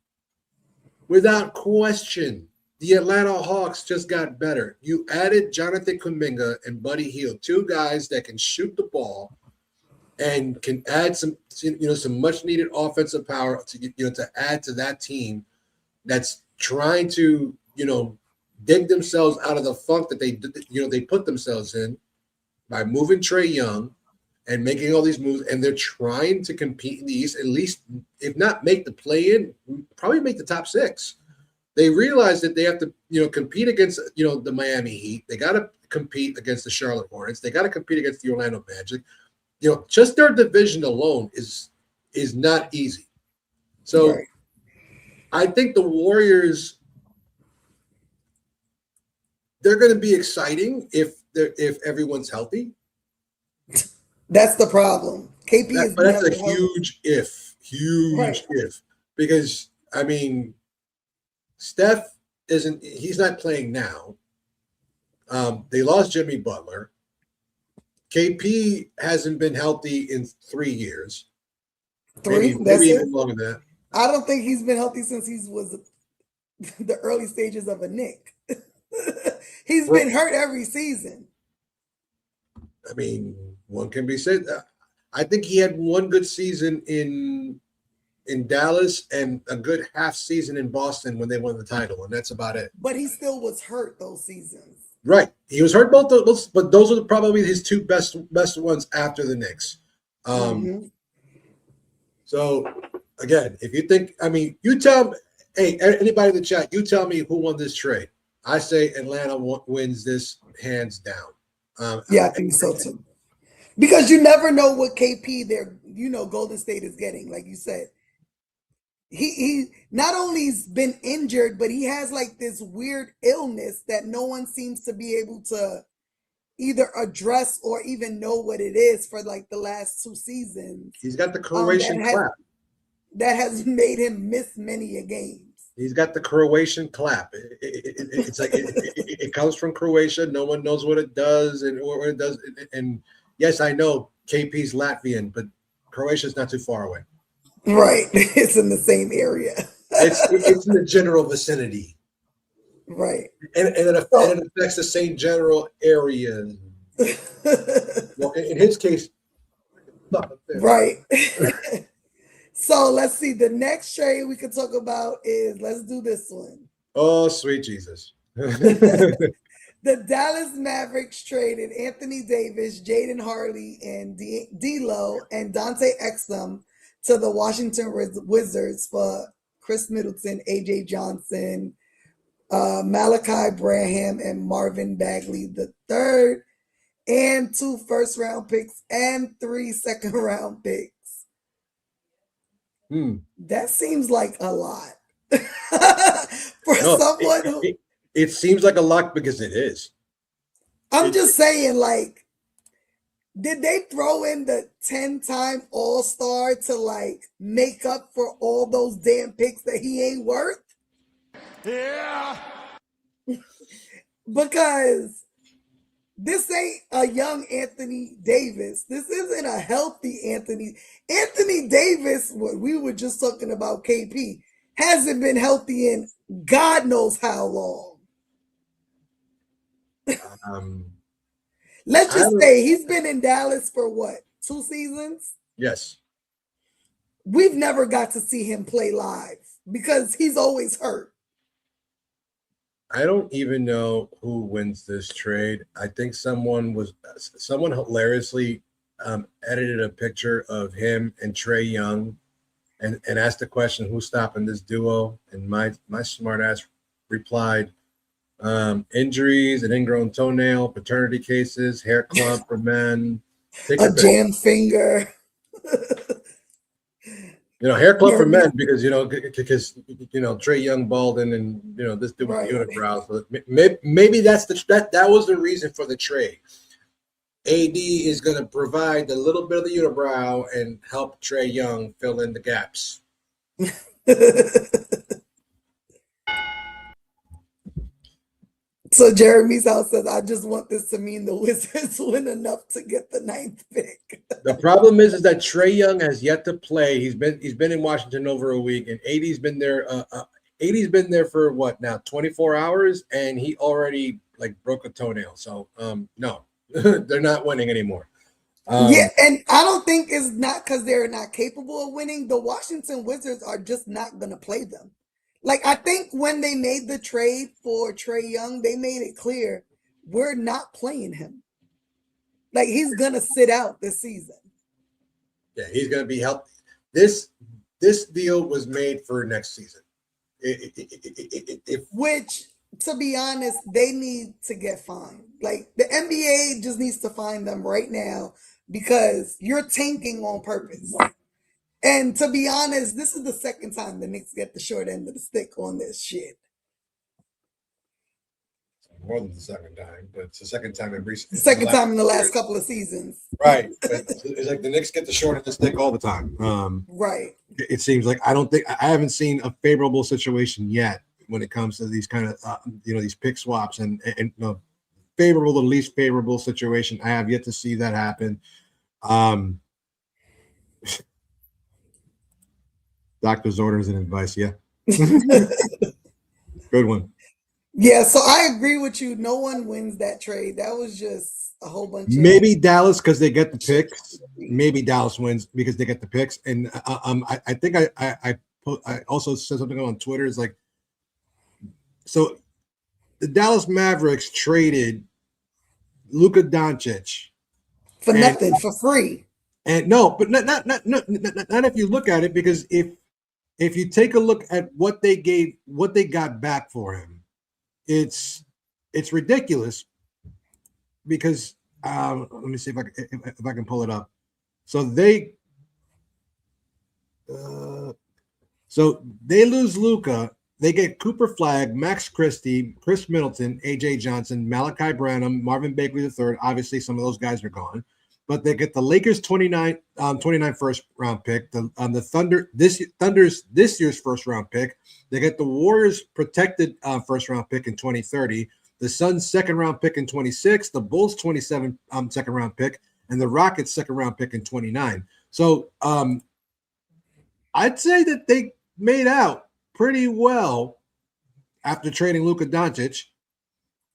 Without question. The Atlanta Hawks just got better. You added Jonathan Kuminga and Buddy Hield, two guys that can shoot the ball and can add some much needed offensive power to add to that team that's trying to dig themselves out of the funk that they put themselves in by moving Trae Young and making all these moves, and they're trying to compete in the East, at least if not make the play-in, probably make the top 6. They realize that they have to compete against the Miami Heat. They got to compete against the Charlotte Hornets. They got to compete against the Orlando Magic. Just their division alone is not easy. So right. I think the Warriors, they're going to be exciting if everyone's healthy. That's the problem. KP but that's a huge if, because I mean, Steph he's not playing now. They lost Jimmy Butler. KP hasn't been healthy in 3 years. Maybe even longer than that. I don't think he's been healthy since he was the early stages of a Knick. He's been hurt every season. I mean, one can be said. I think he had one good season in Dallas and a good half season in Boston when they won the title, and that's about it. But he still was hurt those seasons. Right. He was hurt both those, but those are probably his two best ones after the Knicks. So, again, if you think, you tell me, hey, anybody in the chat, you tell me who won this trade. I say Atlanta wins this hands down. Yeah, I think so too. Because you never know what KP Golden State is getting, like you said. He not only's been injured, but he has like this weird illness that no one seems to be able to either address or even know what it is for like the last 2 seasons. He's got the Croatian clap. That has made him miss many a games. He's got the Croatian clap. It's like it comes from Croatia. No one knows what it does and what it does. And yes, I know KP's Latvian, but Croatia's not too far away. Right. It's in the same area. It's in the general vicinity. Right. And it affects the same general area. Well, in his case, right. So let's see. The next trade we could talk about is, let's do this one. Oh, sweet Jesus. The Dallas Mavericks traded Anthony Davis, Jaden Harley, and D'Lo and Dante Exum to the Washington Wizards for Chris Middleton, AJ Johnson, Malachi Branham, and Marvin Bagley III, and 2 first-round picks and 3 second-round picks. That seems like a lot for someone who. It seems like a lot because it is. I'm just saying, like, did they throw in the 10-time All-Star to like make up for all those damn picks that he ain't worth? Yeah. Because this ain't a young Anthony Davis. This isn't a healthy Anthony. Anthony Davis, what we were just talking about, KP, hasn't been healthy in God knows how long. Let's just say he's been in Dallas for what, 2 seasons? Yes. We've never got to see him play live because he's always hurt. I don't even know who wins this trade. I think someone hilariously edited a picture of him and Trae Young and asked the question, who's stopping this duo? And my smart ass replied, injuries, an ingrown toenail, paternity cases, hair club for men. Take A your pick. jam finger. Hair club for Jeremy, men because Trae Young balding and this dude with the right. unibrow. So maybe that was the reason for the trade. AD is going to provide a little bit of the unibrow and help Trae Young fill in the gaps. So Jeremy's house says, I just want this to mean the Wizards win enough to get the 9th pick. The problem is that Trae Young has yet to play. He's been in Washington over a week, and AD's been there. AD's been there for what now? 24 hours, and he already broke a toenail. So no, they're not winning anymore. Yeah, and I don't think it's not because they're not capable of winning. The Washington Wizards are just not going to play them. I think when they made the trade for Trae Young, they made it clear we're not playing him. He's going to sit out this season. Yeah, he's going to be healthy. This deal was made for next season. Which, to be honest, they need to get fined. The NBA just needs to fine them right now because you're tanking on purpose. And to be honest, this is the second time the Knicks get the short end of the stick on this shit. More than the second time, but it's the second time in recent. Second time in the last couple of seasons. Right. It's like the Knicks get the short end of the stick all the time. Right. It seems like I haven't seen a favorable situation yet when it comes to these kind of these pick swaps and favorable to least favorable situation. I have yet to see that happen. Doctor's orders and advice, yeah. Good one. Yeah, so I agree with you. No one wins that trade. That was just a whole bunch of maybe Dallas because they get the picks. Maybe Dallas wins because they get the picks. And I think I also said something on Twitter. It's so the Dallas Mavericks traded Luka Doncic for nothing, for free. And no, but not if you look at it, because if you take a look at what they got back for him, it's ridiculous. Because let me see if I can pull it up. So they lose Luka. They get Cooper Flagg, Max Christie, Chris Middleton, AJ Johnson, Malachi Branham, Marvin Bagley III. Obviously, some of those guys are gone. But they get the Lakers 29 first round pick, the Thunder this year's first round pick. They get the Warriors protected first round pick in 2030, the Suns second round pick in 26, the Bulls 27 second round pick, and the Rockets second round pick in 29. So I'd say that they made out pretty well after trading Luka Doncic.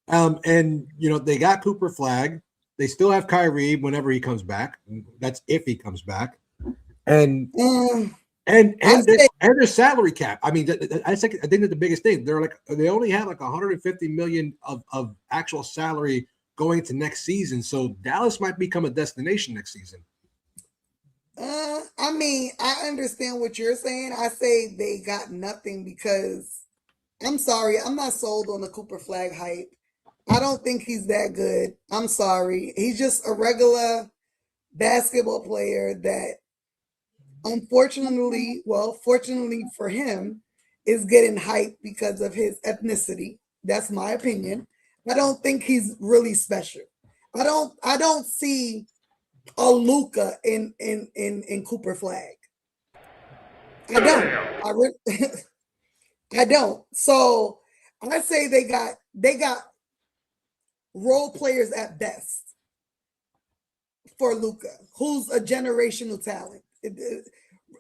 And they got Cooper Flagg. They still have Kyrie whenever he comes back. That's if he comes back. And their salary cap. I mean, I think that's the biggest thing. They only have 150 million of actual salary going into next season. So Dallas might become a destination next season. I mean, I understand what you're saying. I say they got nothing because I'm sorry, I'm not sold on the Cooper Flagg hype. I don't think he's that good. I'm sorry. He's just a regular basketball player that fortunately for him, is getting hyped because of his ethnicity. That's my opinion. I don't think he's really special. I don't see a Luka in Cooper Flagg. I don't. I don't. So I say they got role players at best for Luka, who's a generational talent.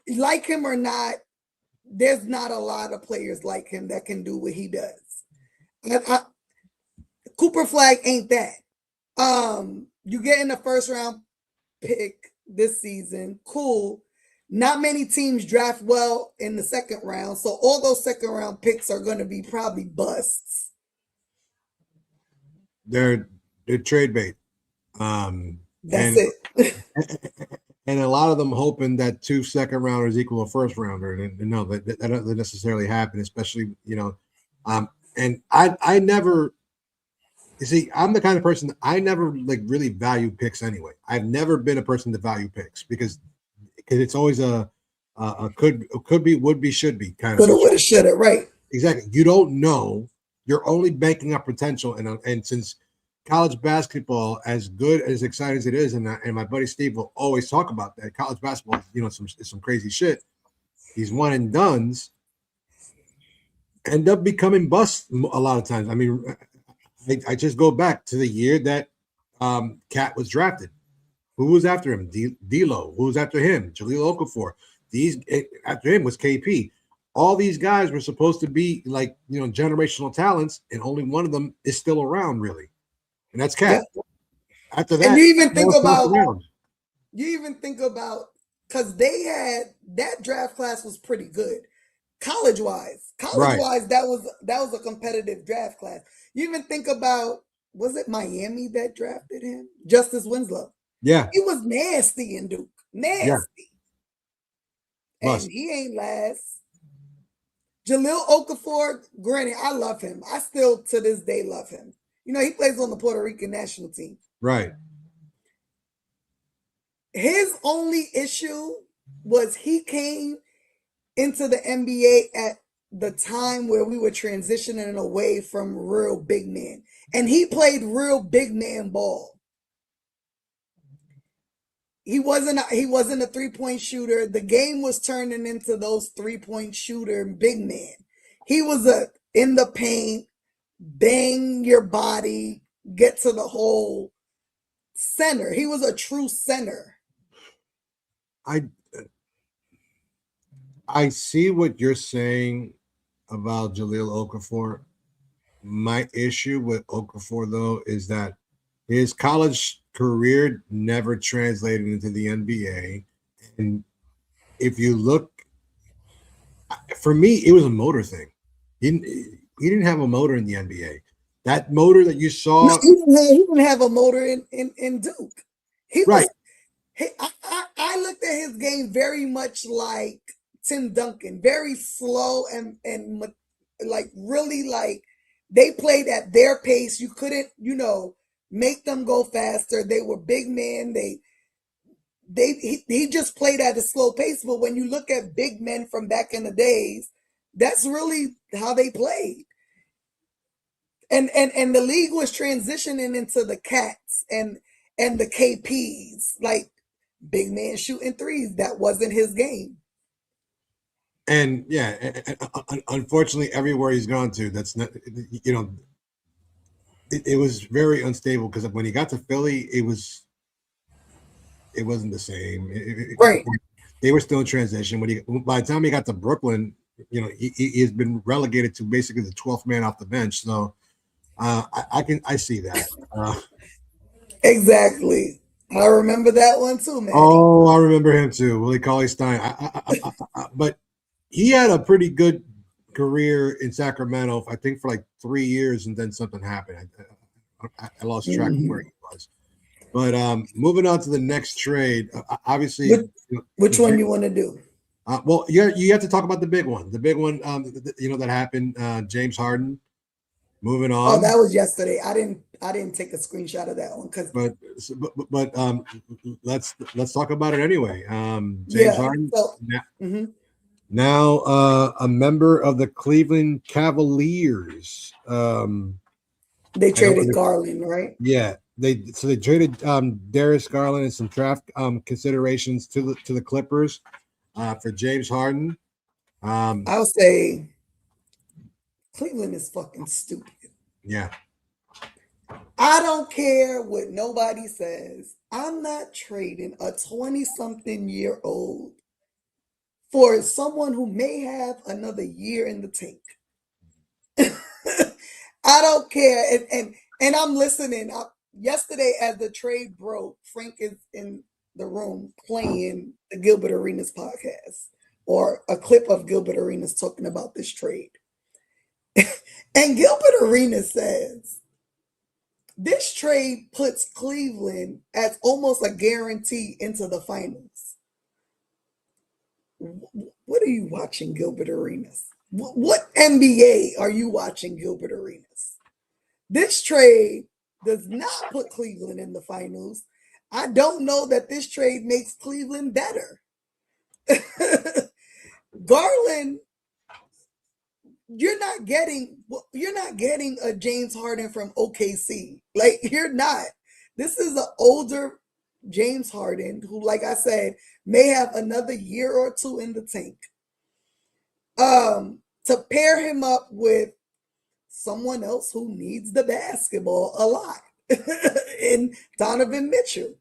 Like him or not, there's not a lot of players like him that can do what he does. Cooper Flagg ain't that. You get in the first round pick this season, cool. Not many teams draft well in the second round, so all those second round picks are going to be probably busts. They're trade bait. That's And it. and a lot of them hoping that 2 second rounders equal a first rounder, and no, that doesn't necessarily happen. Especially, and I never. You see, I'm the kind of person I never like really value picks anyway. I've never been a person to value picks because it's always a could be, would be, should be kind of Coulda, situation. woulda, shoulda. Right. Exactly. You don't know. You're only banking up potential, and since college basketball, as good as exciting as it is, and my buddy Steve will always talk about that. College basketball, some crazy shit. These one and dones end up becoming busts a lot of times. I mean, I just go back to the year that Cat was drafted. Who was after him? D'Lo. Who was after him? Jahlil Okafor. After him was KP. All these guys were supposed to be like generational talents, and only one of them is still around, really, and that's Cat. Yeah. After that, And you even think about around. because they had that draft class was pretty good. College wise, Right. that was a competitive draft class. You even think about, was it Miami that drafted him? Justice Winslow. Yeah. He was nasty in Duke. Nasty. Yeah. And he ain't last. Jahlil Okafor, granted, I love him. I still to this day love him. He plays on the Puerto Rican national team. Right. His only issue was he came into the NBA at the time where we were transitioning away from real big men. And he played real big man ball. He wasn't a 3-point shooter. The game was turning into those 3-point shooter big men. He was in the paint, bang your body, get to the hole center. He was a true center. I see what you're saying about Jahlil Okafor. My issue with Okafor, though, is that his college career never translated into the NBA. And if you look, for me, it was a motor thing. He didn't have a motor in the NBA. That motor that you saw. No, he didn't have a motor in Duke. He right. I looked at his game very much like Tim Duncan, very slow and like really like they played at their pace. You couldn't, make them go faster. They were big men. He just played at a slow pace. But when you look at big men from back in the days, that's really how they played. And the league was transitioning into the Cats and the KPs, like big man shooting threes. That wasn't his game. And yeah, unfortunately, everywhere he's gone to, that's not, it was very unstable because when he got to Philly, it wasn't the same. Right. They were still in transition. By the time he got to Brooklyn, he's been relegated to basically the 12th man off the bench. So I see that. Exactly. I remember that one too, man. Oh, I remember him too, Willie Cauley-Stein. But he had a pretty good career in Sacramento, I think, for like 3 years, and then something happened. I lost track of where he was. But moving on to the next trade, obviously. Which one you want to do? Well, you have to talk about the big one. The big one, that happened. James Harden. Moving on. Oh, that was yesterday. I didn't take a screenshot of that one but let's talk about it anyway. James Harden. So, now a member of the Cleveland Cavaliers. They traded Garland, right? Yeah, they traded Darius Garland and some draft considerations to the Clippers for James Harden. I'll say Cleveland is fucking stupid. Yeah. I don't care what nobody says. I'm not trading a 20-something-year-old for someone who may have another year in the tank. I don't care. And I'm listening. Yesterday, as the trade broke, Frank is in the room playing the Gilbert Arenas podcast or a clip of Gilbert Arenas talking about this trade. And Gilbert Arenas says, This trade puts Cleveland as almost a guarantee into the finals. What are you watching, Gilbert Arenas? What NBA are you watching, Gilbert Arenas? This trade does not put Cleveland in the finals. I don't know that this trade makes Cleveland better. Garland, you're not getting a James Harden from OKC. Like, you're not. This is an older James Harden who, like I said, may have another year or two in the tank. To pair him up with someone else who needs the basketball a lot in Donovan Mitchell.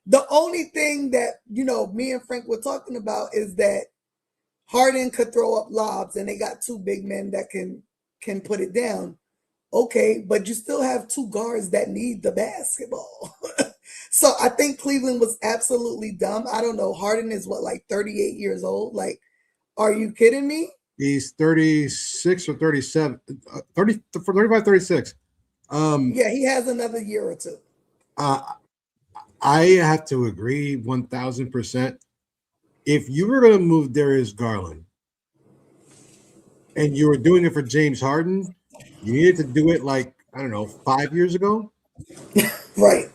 The only thing that, me and Frank were talking about is that Harden could throw up lobs and they got two big men that can put it down. Okay, but you still have two guards that need the basketball. So I think Cleveland was absolutely dumb. I don't know. Harden is like 38 years old? Like, are you kidding me? He's 36 or 37, 35, 36. Yeah, he has another year or two. I have to agree 1,000%. If you were going to move Darius Garland and you were doing it for James Harden, you needed to do it 5 years ago. Right.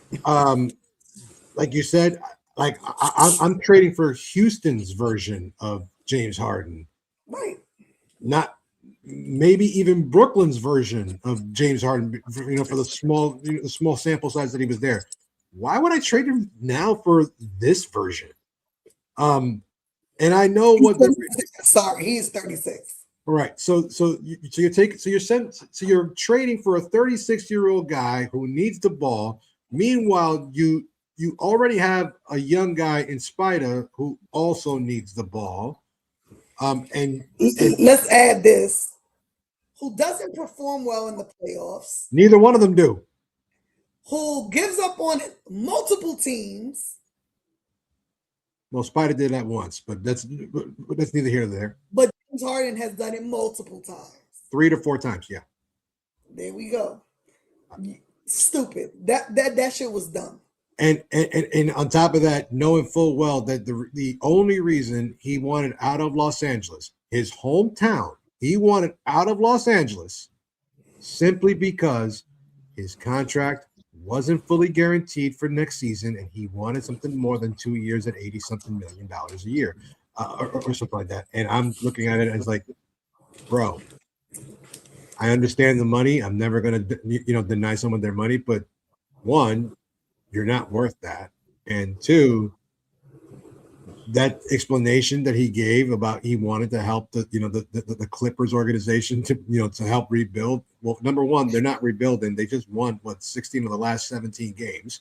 Like you said, I'm trading for Houston's version of James Harden. Right. Not maybe even Brooklyn's version of James Harden, for the small sample size that he was there. Why would I trade him now for this version? And I know what he's 36. Right. So you're trading for a 36-year-old guy who needs the ball. Meanwhile, you already have a young guy in Spida who also needs the ball. And let's add this: who doesn't perform well in the playoffs. Neither one of them do. Who gives up on multiple teams. Well, Spida did that once, but that's neither here nor there. But James Harden has done it multiple times. 3 to 4 times, yeah. There we go. Stupid. That shit was dumb. And on top of that, knowing full well that the only reason he wanted out of Los Angeles, his hometown, he wanted out of Los Angeles simply because his contract wasn't fully guaranteed for next season, and he wanted something more than 2 years at $80-something million a year, or something like that. And I'm looking at it as like, bro, I understand the money. I'm never going to, deny someone their money, but one, you're not worth that, and two, that explanation that he gave about he wanted to help the Clippers organization to help rebuild. Well, number one, they're not rebuilding. They just won 16 of the last 17 games.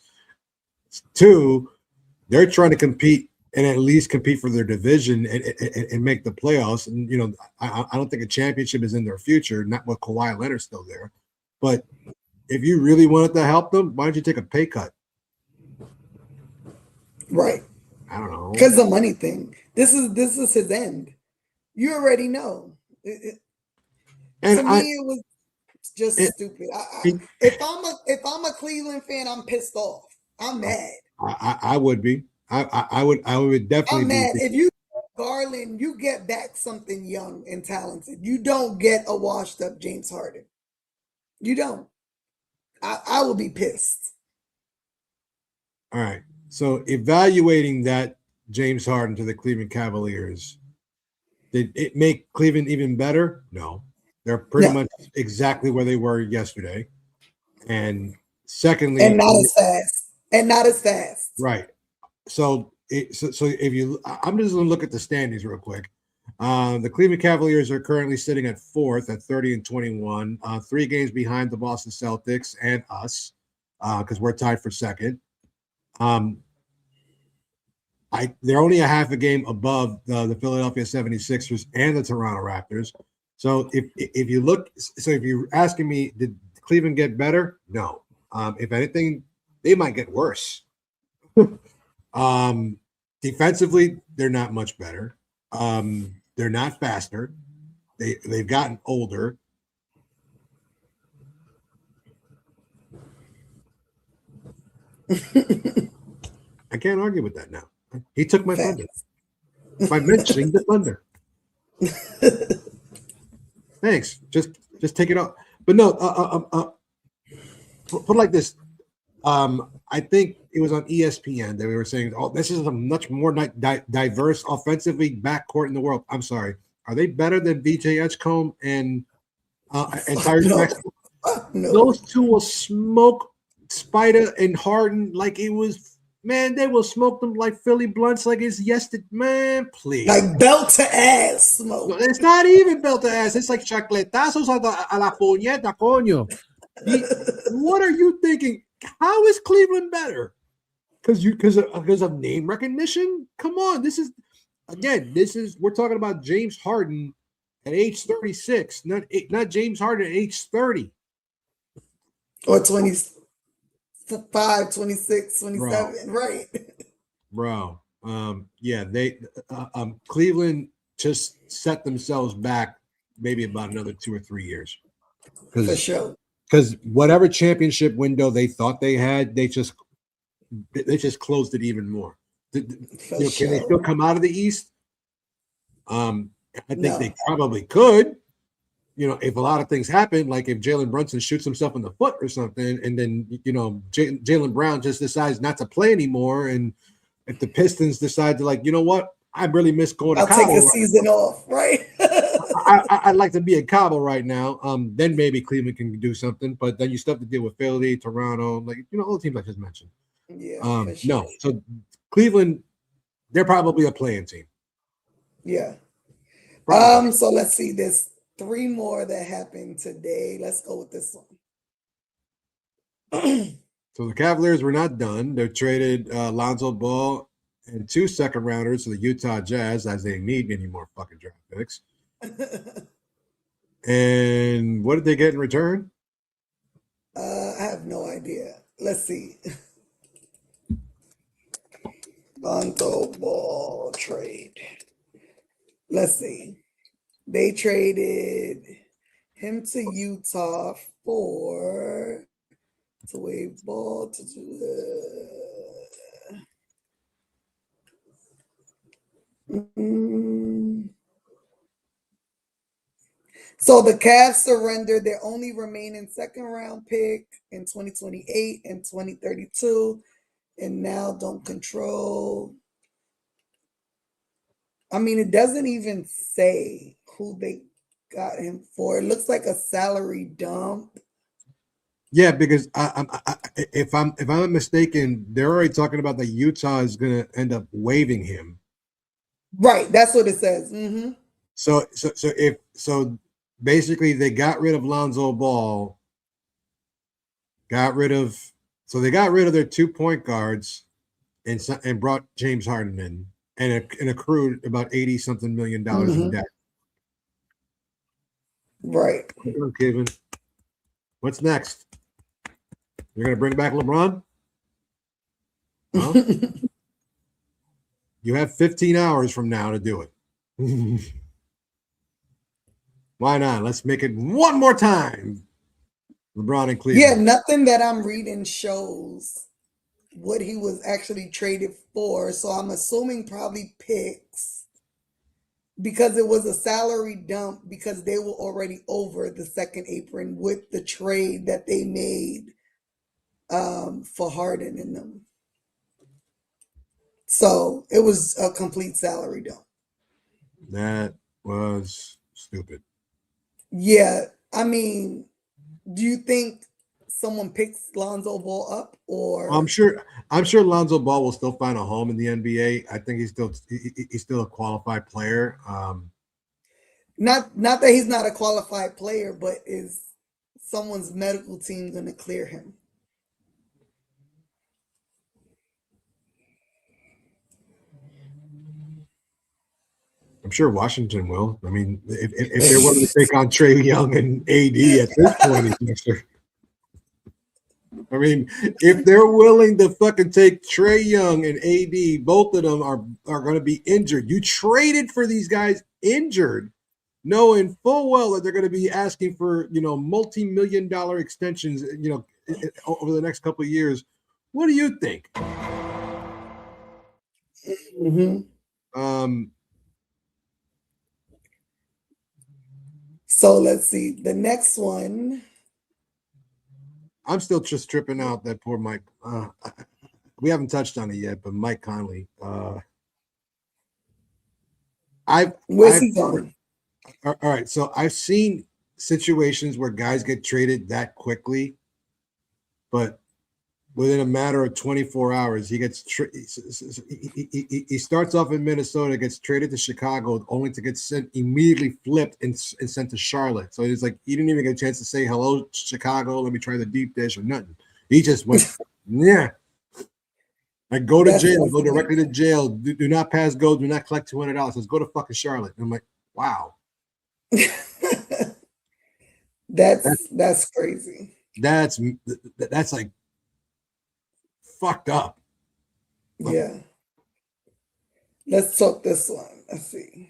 Two, they're trying to compete and at least compete for their division and make the playoffs. And I don't think a championship is in their future. Not with Kawhi Leonard still there. But if you really wanted to help them, why don't you take a pay cut? Right. I don't know. Because the money thing. This is his end. You already know. It was just stupid. If I'm a Cleveland fan, I'm pissed off. I'm mad. I would be. I would definitely. I'm mad. If you Garland, you get back something young and talented. You don't get a washed up James Harden. You don't. I will be pissed. All right. So evaluating that James Harden to the Cleveland Cavaliers, did it make Cleveland even better? No. They're pretty much exactly where they were yesterday. And secondly, and not as fast. Right. So if you, I'm just going to look at the standings real quick. The Cleveland Cavaliers are currently sitting at 4th at 30-21, 3 games behind the Boston Celtics and us, because we're tied for 2nd. They're only a half a game above the Philadelphia 76ers and the Toronto Raptors. So if you look, so if you're asking me, did Cleveland get better? No. If anything, they might get worse. Defensively, they're not much better. They're not faster. They've gotten older. I can't argue with that now. He took my thunder Facts. by mentioning the thunder. Thanks. Just take it off. But no, put it like this. I think it was on ESPN that we were saying, "Oh, this is a much more diverse offensively backcourt in the world." I'm sorry. Are they better than VJ Edgecombe and Tyrese Maxey? No. Those two will smoke Spider and Harden like it was, man, they will smoke them like Philly blunts like it's yesterday. Man, please. Like belt to ass smoke. No, it's not even belt to ass. It's like chacletazos a la puñeta, coño. What are you thinking? How is Cleveland better? Because of name recognition? Come on. This is we're talking about James Harden at age 36, not James Harden at age 30. Or 25, 26, 27, right? Bro. They Cleveland just set themselves back maybe about another 2 or 3 years. For sure. Because whatever championship window they thought they had, they just closed it even more. Can they still come out of the East? I think they probably could. If a lot of things happen, like if Jalen Brunson shoots himself in the foot or something, and then Jalen Brown just decides not to play anymore, and if the Pistons decide to, like, you know what, I really miss going to Cabo. I'll take a season off, right? I'd like to be in Cabo right now. Then maybe Cleveland can do something, but then you still have to deal with Philly, Toronto, like all the teams I just mentioned. Yeah. Sure. No, so Cleveland, they're probably a playing team. Yeah. Probably. So let's see. There's 3 more that happened today. Let's go with this one. So the Cavaliers were not done. They traded Lonzo Ball and 2 second-rounders to the Utah Jazz, as they need any more fucking draft picks. And what did they get in return? I have no idea. Let's see. Lonzo Ball trade. Let's see. They traded him to Utah for to wave ball to So the Cavs surrendered their only remaining second-round pick in 2028 and 2032, and now don't control. I mean, it doesn't even say who they got him for. It looks like a salary dump. Yeah, because if I'm not mistaken, they're already talking about that Utah is going to end up waiving him. Right, that's what it says. Mm-hmm. So basically they got rid of Lonzo Ball. They got rid of their 2 point guards and brought James Harden in and accrued about $80-something million in debt. Right. Kevin. What's next? You're going to bring back LeBron? Huh? You have 15 hours from now to do it. Why not? Let's make it one more time. LeBron and Cleveland. Yeah, nothing that I'm reading shows what he was actually traded for. So I'm assuming probably picks, because it was a salary dump because they were already over the second apron with the trade that they made for Harden and them. So it was a complete salary dump. That was stupid. Yeah, I mean, do you think someone picks Lonzo Ball up, or I'm sure Lonzo Ball will still find a home in the NBA. I think he's still a qualified player. not that he's not a qualified player, but is someone's medical team going to clear him? I'm sure Washington will. I mean, if they're willing to take on Trae Young and AD at this point, I mean, if they're willing to fucking take Trae Young and AD, both of them are going to be injured. You traded for these guys injured, knowing full well that they're going to be asking for, multi-million-dollar extensions, over the next couple of years. What do you think? So let's see. The next one. I'm still just tripping out that poor Mike. We haven't touched on it yet, but Mike Conley. Where's he going? All right. So I've seen situations where guys get traded that quickly, but within a matter of 24 hours, he gets he starts off in Minnesota, gets traded to Chicago, only to get immediately flipped and sent to Charlotte. So it's like he didn't even get a chance to say hello, Chicago. Let me try the deep dish or nothing. He just went, yeah. Like go to jail, go directly to jail. Do not pass go. Do not collect $200. Let's go to fucking Charlotte. And I'm like, wow. That's crazy. That's like fucked up. Yeah. Let's talk this one. Let's see.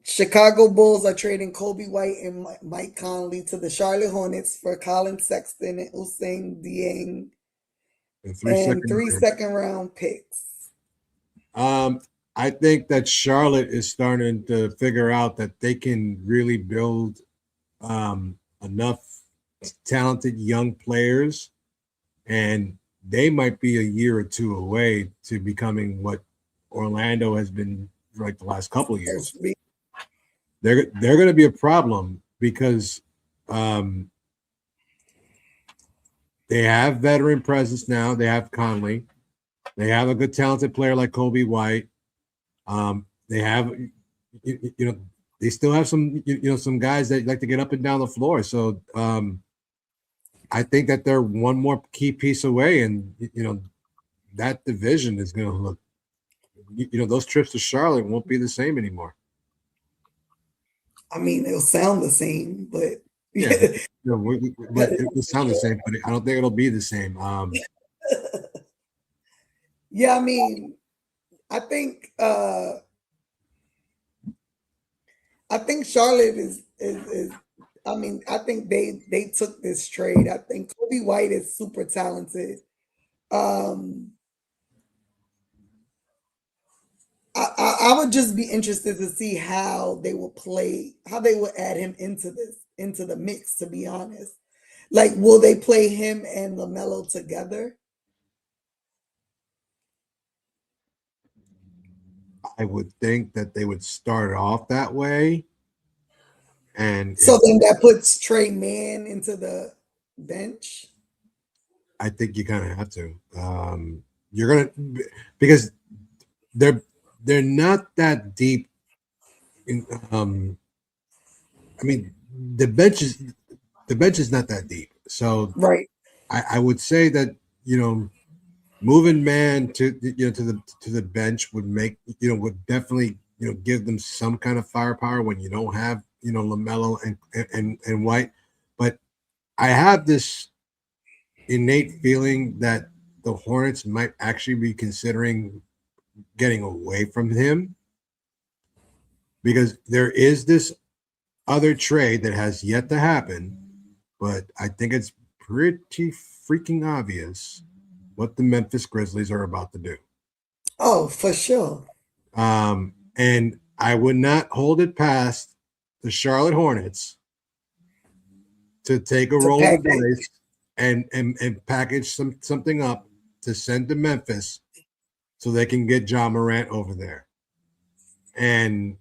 Chicago Bulls are trading Kobe White and Mike Conley to the Charlotte Hornets for Colin Sexton and Hussein Dieng and three second round picks. I think that Charlotte is starting to figure out that they can really build enough talented young players, and they might be a year or two away to becoming what Orlando has been for like the last couple of years. They're going to be a problem because they have veteran presence now. They have Conley. They have a good talented player like Kobe White. They have, they still have some, some guys that like to get up and down the floor. So I think that they're one more key piece away, and that division is going to look, those trips to Charlotte won't be the same anymore. I mean, it'll sound the same, but yeah, but it will sound the same, but I don't think it'll be the same. Yeah, I mean, I think Charlotte is I mean, I think they took this trade. I think Kobe White is super talented. I would just be interested to see how they will play, how they will add him into the mix, to be honest. Like, will they play him and LaMelo together? I would think that they would start off that way. And so then that puts Trey Mann into the bench. I think you kind of have to. You're gonna, because they're not that deep. In I mean, the bench is not that deep. So right. I would say that moving Man to the bench would make would definitely give them some kind of firepower when you don't have LaMelo and White. But I have this innate feeling that the Hornets might actually be considering getting away from him, because there is this other trade that has yet to happen, but I think it's pretty freaking obvious what the Memphis Grizzlies are about to do. Oh, for sure. And I would not hold it past the Charlotte Hornets to take a roll of the dice and package something up to send to Memphis so they can get Ja Morant over there. And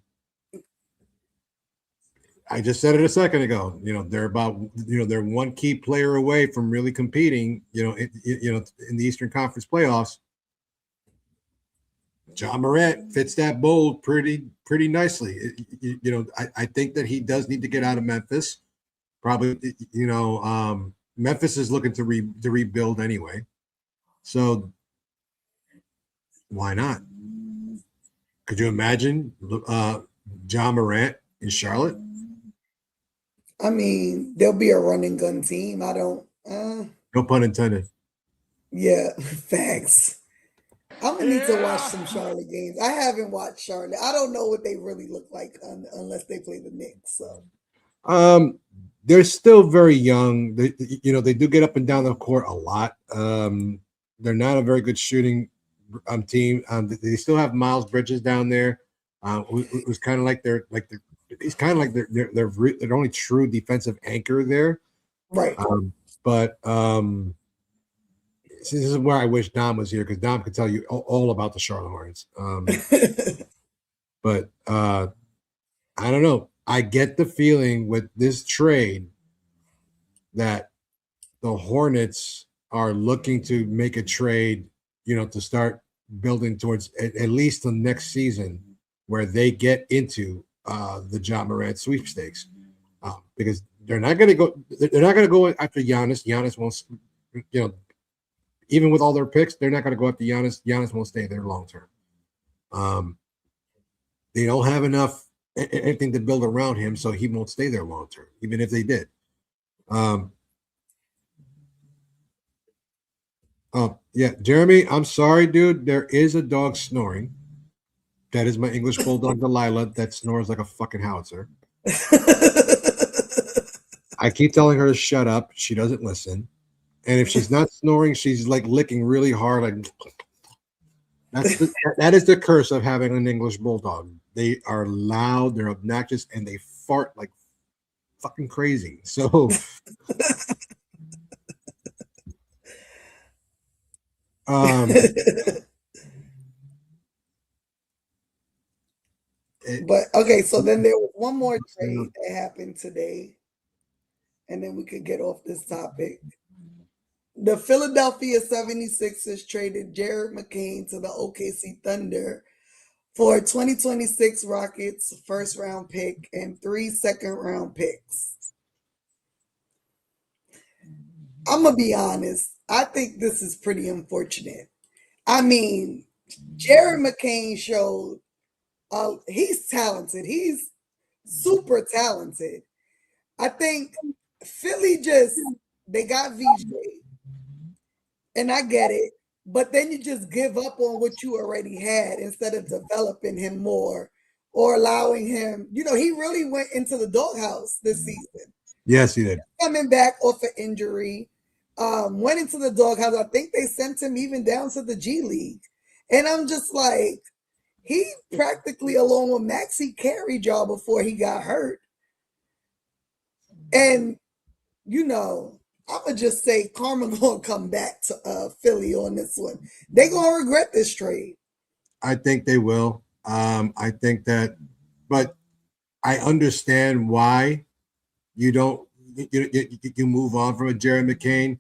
I just said it a second ago. They're about they're one key player away from really competing. In the Eastern Conference playoffs. Ja Morant fits that mold pretty nicely. I think that he does need to get out of Memphis. Probably, Memphis is looking to rebuild anyway. So why not? Could you imagine Ja Morant in Charlotte? I mean, there'll be a running gun team. I don't. No pun intended. Yeah, facts. I'm gonna need to watch some Charlotte games. I haven't watched Charlotte. I don't know what they really look like unless they play the Knicks. So, they're still very young. They do get up and down the court a lot. They're not a very good shooting team. They still have Miles Bridges down there. It was kind of like he's kind of like their only true defensive anchor there. Right. But this is where I wish Dom was here, because Dom could tell you all about the Charlotte Hornets. But I don't know. I get the feeling with this trade that the Hornets are looking to make a trade, to start building towards at least the next season, where they get into the Ja Morant sweepstakes, because they're not going to go. They're not going to go after Giannis. Giannis won't. Even with all their picks, they're not going to go after Giannis. Giannis won't stay there long term. They don't have enough anything to build around him, so he won't stay there long term, even if they did. Yeah, Jeremy, I'm sorry, dude. There is a dog snoring. That is my English bulldog Delilah that snores like a fucking howitzer. I keep telling her to shut up. She doesn't listen. And if she's not snoring, she's like licking really hard. Like that is the curse of having an English bulldog. They are loud, they're obnoxious, and they fart like fucking crazy. So but okay, so then there was one more trade that happened today, and then we could get off this topic. The Philadelphia 76ers traded Jared McCain to the OKC Thunder for 2026 Rockets first round pick and 3 second-round picks. I'm going to be honest. I think this is pretty unfortunate. I mean, Jared McCain showed he's talented. He's super talented. I think Philly they got VJ. And I get it. But then you just give up on what you already had instead of developing him more or allowing him. He really went into the doghouse this season. Yes, he did. Coming back off an injury, went into the doghouse. I think they sent him even down to the G League. And I'm just like, he practically, along with Maxey, carried y'all before he got hurt. And, I'm going to just say karma going to come back to Philly on this one. They're going to regret this trade. I think they will. I think that, but I understand why you don't, you move on from a Jared McCain.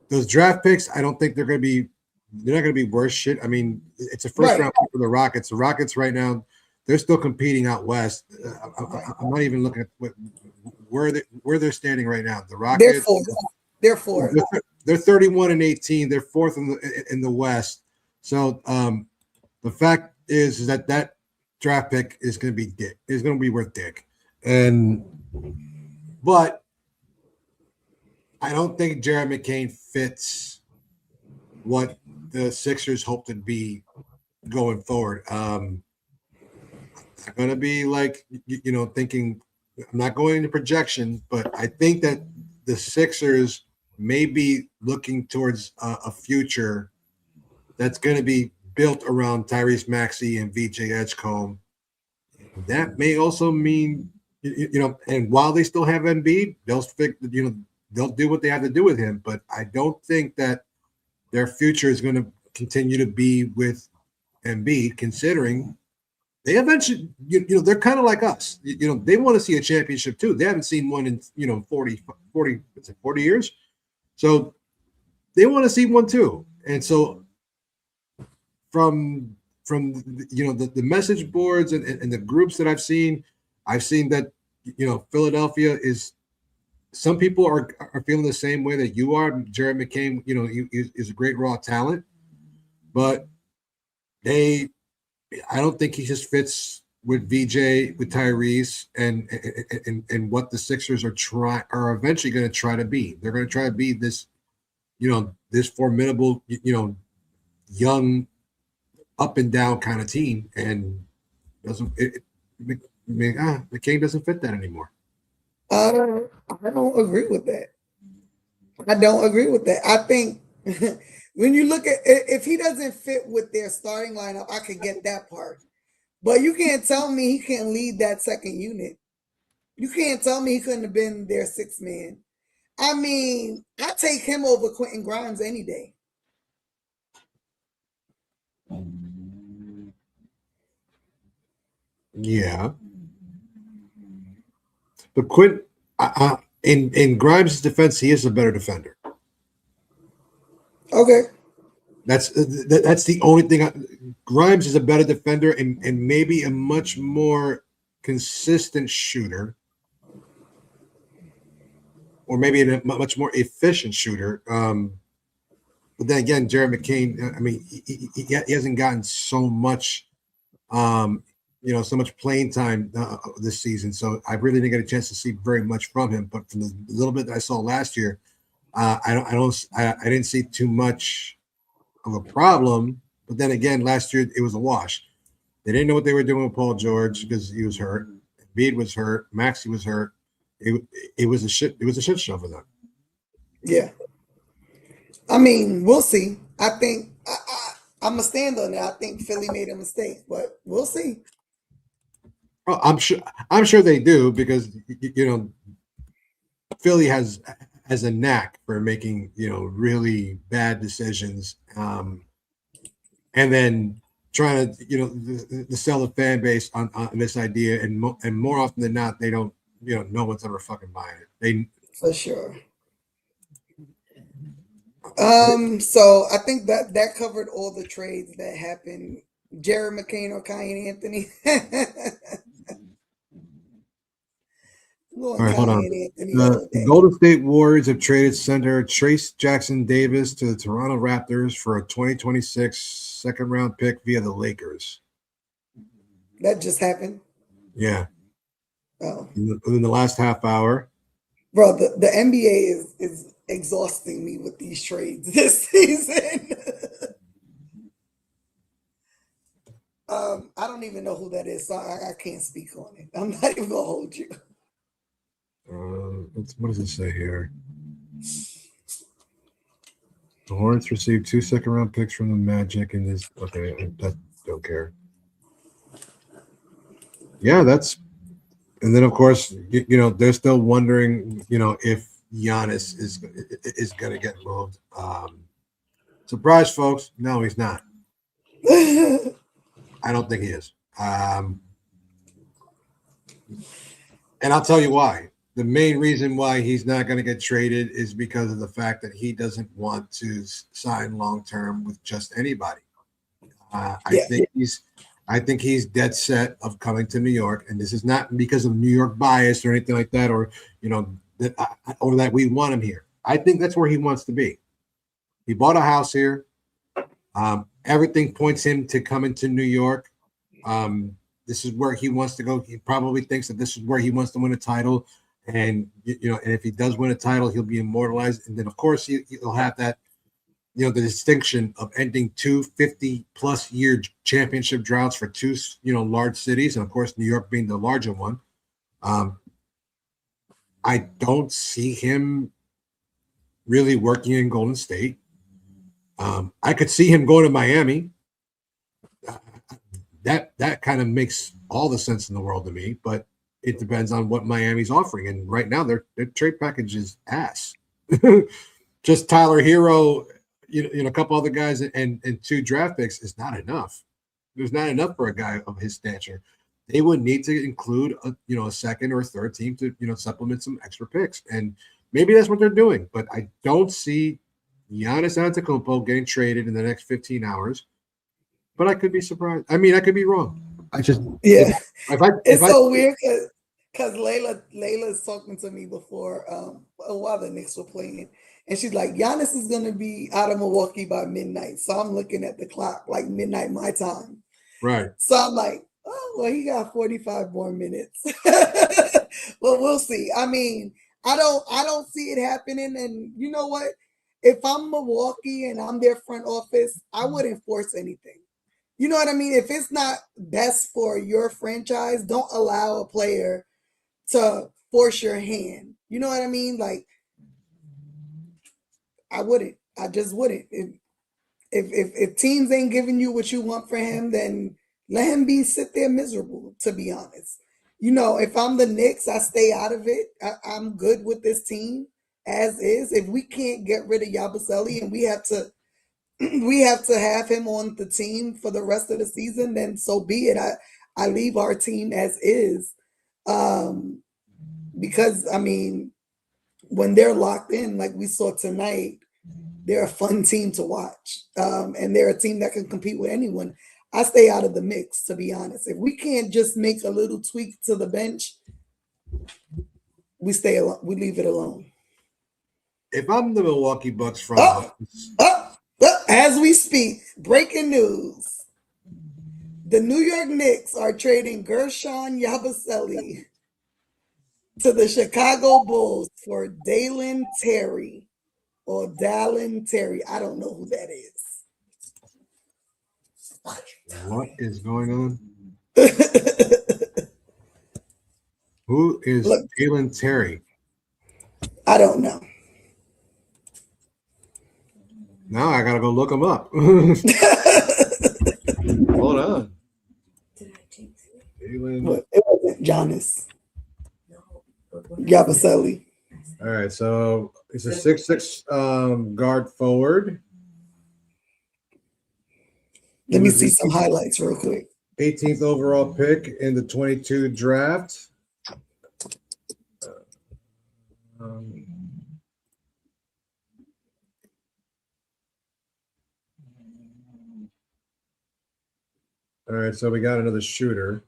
Those draft picks, I don't think they're not going to be worse shit. I mean, it's a first round pick for the Rockets. The Rockets right now, they're still competing out west. I'm not even looking at where they're standing right now. The Rockets, they're fourth. They're 31-18. They're fourth in the West. So the fact is that draft pick is going to be dick. Is going to be worth dick. But I don't think Jared McCain fits what the Sixers hope to be going forward. I'm going to be like, thinking, I'm not going into projection, but I think that the Sixers may be looking towards a future that's going to be built around Tyrese Maxey and VJ Edgecombe. That may also mean, and while they still have Embiid, they'll do what they have to do with him. But I don't think that their future is going to continue to be with Embiid, considering they eventually, they're kind of like us. They want to see a championship too. They haven't seen one in, 40 years. So they want to see one too. And so from the message boards and the groups that I've seen that, Philadelphia is, some people are feeling the same way that you are. Jared McCain, is a great raw talent, but I don't think he just fits with VJ, with Tyrese, and what the Sixers are eventually going to try to be. They're going to try to be this, this formidable, young, up and down kind of team, and McCain doesn't fit that anymore. I don't agree with that. I don't agree with that. I think when you look at if he doesn't fit with their starting lineup, I could get that part. But you can't tell me he can't lead that second unit. You can't tell me he couldn't have been their sixth man. I mean, I take him over Quentin Grimes any day. Yeah, but in Grimes' defense, he is a better defender. Okay. That's the only thing. Grimes is a better defender and maybe a much more consistent shooter, or maybe a much more efficient shooter. But then again, Jared McCain, I mean, he hasn't gotten so much, so much playing time this season. So I really didn't get a chance to see very much from him. But from the little bit that I saw last year, I didn't see too much of a problem. But then again, last year it was a wash. They didn't know what they were doing with Paul George because he was hurt. Embiid was hurt. Maxey was hurt. It was a shit. It was a shit show for them. Yeah. I mean, we'll see. I think I'm gonna stand on that. I think Philly made a mistake, but we'll see. Oh, I'm sure they do because Philly has a knack for making really bad decisions, and then trying to sell the fan base on this idea, and more often than not, they don't. No one's ever fucking buying it. They For sure. So I think that covered all the trades that happened. Jared McCain or Karl Anthony. All right, hold on. The Golden State Warriors have traded center Trace Jackson Davis to the Toronto Raptors for a 2026 second-round pick via the Lakers. That just happened? Yeah. Oh. In the last half hour. Bro, the NBA is exhausting me with these trades this season. I don't even know who that is, so I can't speak on it. I'm not even gonna hold you. What does it say here? The Hornets received 2 second-round picks from the Magic, and this. Okay, I don't care. Yeah, that's. And then, of course, they're still wondering, if Giannis is going to get moved. Surprise, folks! No, he's not. I don't think he is. And I'll tell you why. The main reason why he's not going to get traded is because of the fact that he doesn't want to sign long-term with just anybody. I think he's dead set of coming to New York, and this is not because of New York bias or anything like that, or that we want him here. I think that's where he wants to be. He bought a house here. Everything points him to coming to New York. This is where he wants to go. He probably thinks that this is where he wants to win a title. And and if he does win a title, he'll be immortalized. And then, of course, he'll have that, the distinction of ending 2 50-plus year championship droughts for 2, large cities, and of course, New York being the larger one. I don't see him really working in Golden State. I could see him going to Miami. That kind of makes all the sense in the world to me, but it depends on what Miami's offering. And right now, their trade package is ass. Just Tyler Hero, a couple other guys, and 2 draft picks is not enough. There's not enough for a guy of his stature. They would need to include a second or third team to supplement some extra picks, and maybe that's what they're doing. But I don't see Giannis Antetokounmpo getting traded in the next 15 hours. But I could be surprised. I mean, I could be wrong. It's so weird because Layla's talking to me before while the Knicks were playing, and she's like, Giannis is gonna be out of Milwaukee by midnight. So I'm looking at the clock, like midnight my time. Right. So I'm like, oh well, he got 45 more minutes. Well, we'll see. I mean, I don't see it happening. And you know what? If I'm Milwaukee and I'm their front office, I wouldn't force anything. You know what I mean? If it's not best for your franchise, don't allow a player to force your hand. You know what I mean? Like, I wouldn't. I just wouldn't. If teams ain't giving you what you want for him, then let him sit there miserable, to be honest. If I'm the Knicks, I stay out of it. I'm good with this team as is. If we can't get rid of Yabusele and we have to have him on the team for the rest of the season, then so be it. I leave our team as is. Because I mean, when they're locked in, like we saw tonight, they're a fun team to watch. And they're a team that can compete with anyone. I stay out of the mix, to be honest. If we can't just make a little tweak to the bench, we leave it alone. If I'm the Milwaukee Bucks front office, as we speak, breaking news. The New York Knicks are trading Gershon Yabusele to the Chicago Bulls for Dalen Terry or Dallin Terry. I don't know who that is. what is going on? Who is Dalen Terry? I don't know. Now I gotta go look him up. Hold on. Dalen. It wasn't Giannis. Yabusele. All right, so it's a 6'6" guard forward. Let me see some highlights real quick. 18th overall pick in the 22 draft. All right, so we got another shooter.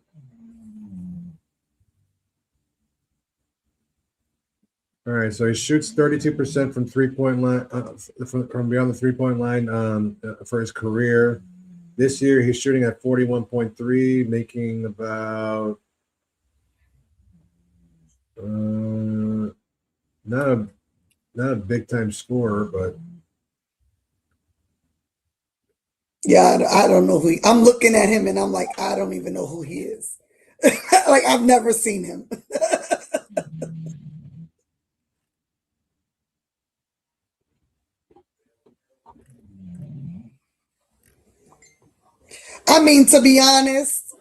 All right, so he shoots 32% from 3-point line, from beyond the 3-point line for his career. This year, he's shooting at 41.3, making about not a big time scorer, but yeah, I don't know who I'm looking at him and I'm like, I don't even know who he is. Like, I've never seen him. I mean, to be honest,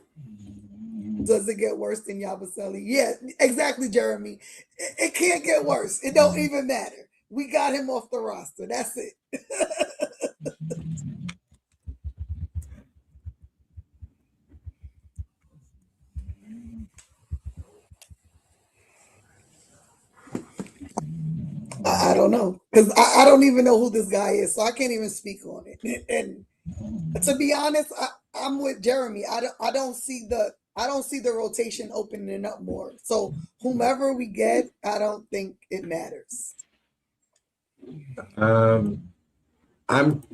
does it get worse than Yabusele? Yeah, exactly, Jeremy. It can't get worse. It don't even matter. We got him off the roster. That's it. I don't know, because I don't even know who this guy is, so I can't even speak on it. And to be honest, I'm with Jeremy. I don't see the rotation opening up more. So whomever we get, I don't think it matters. I'm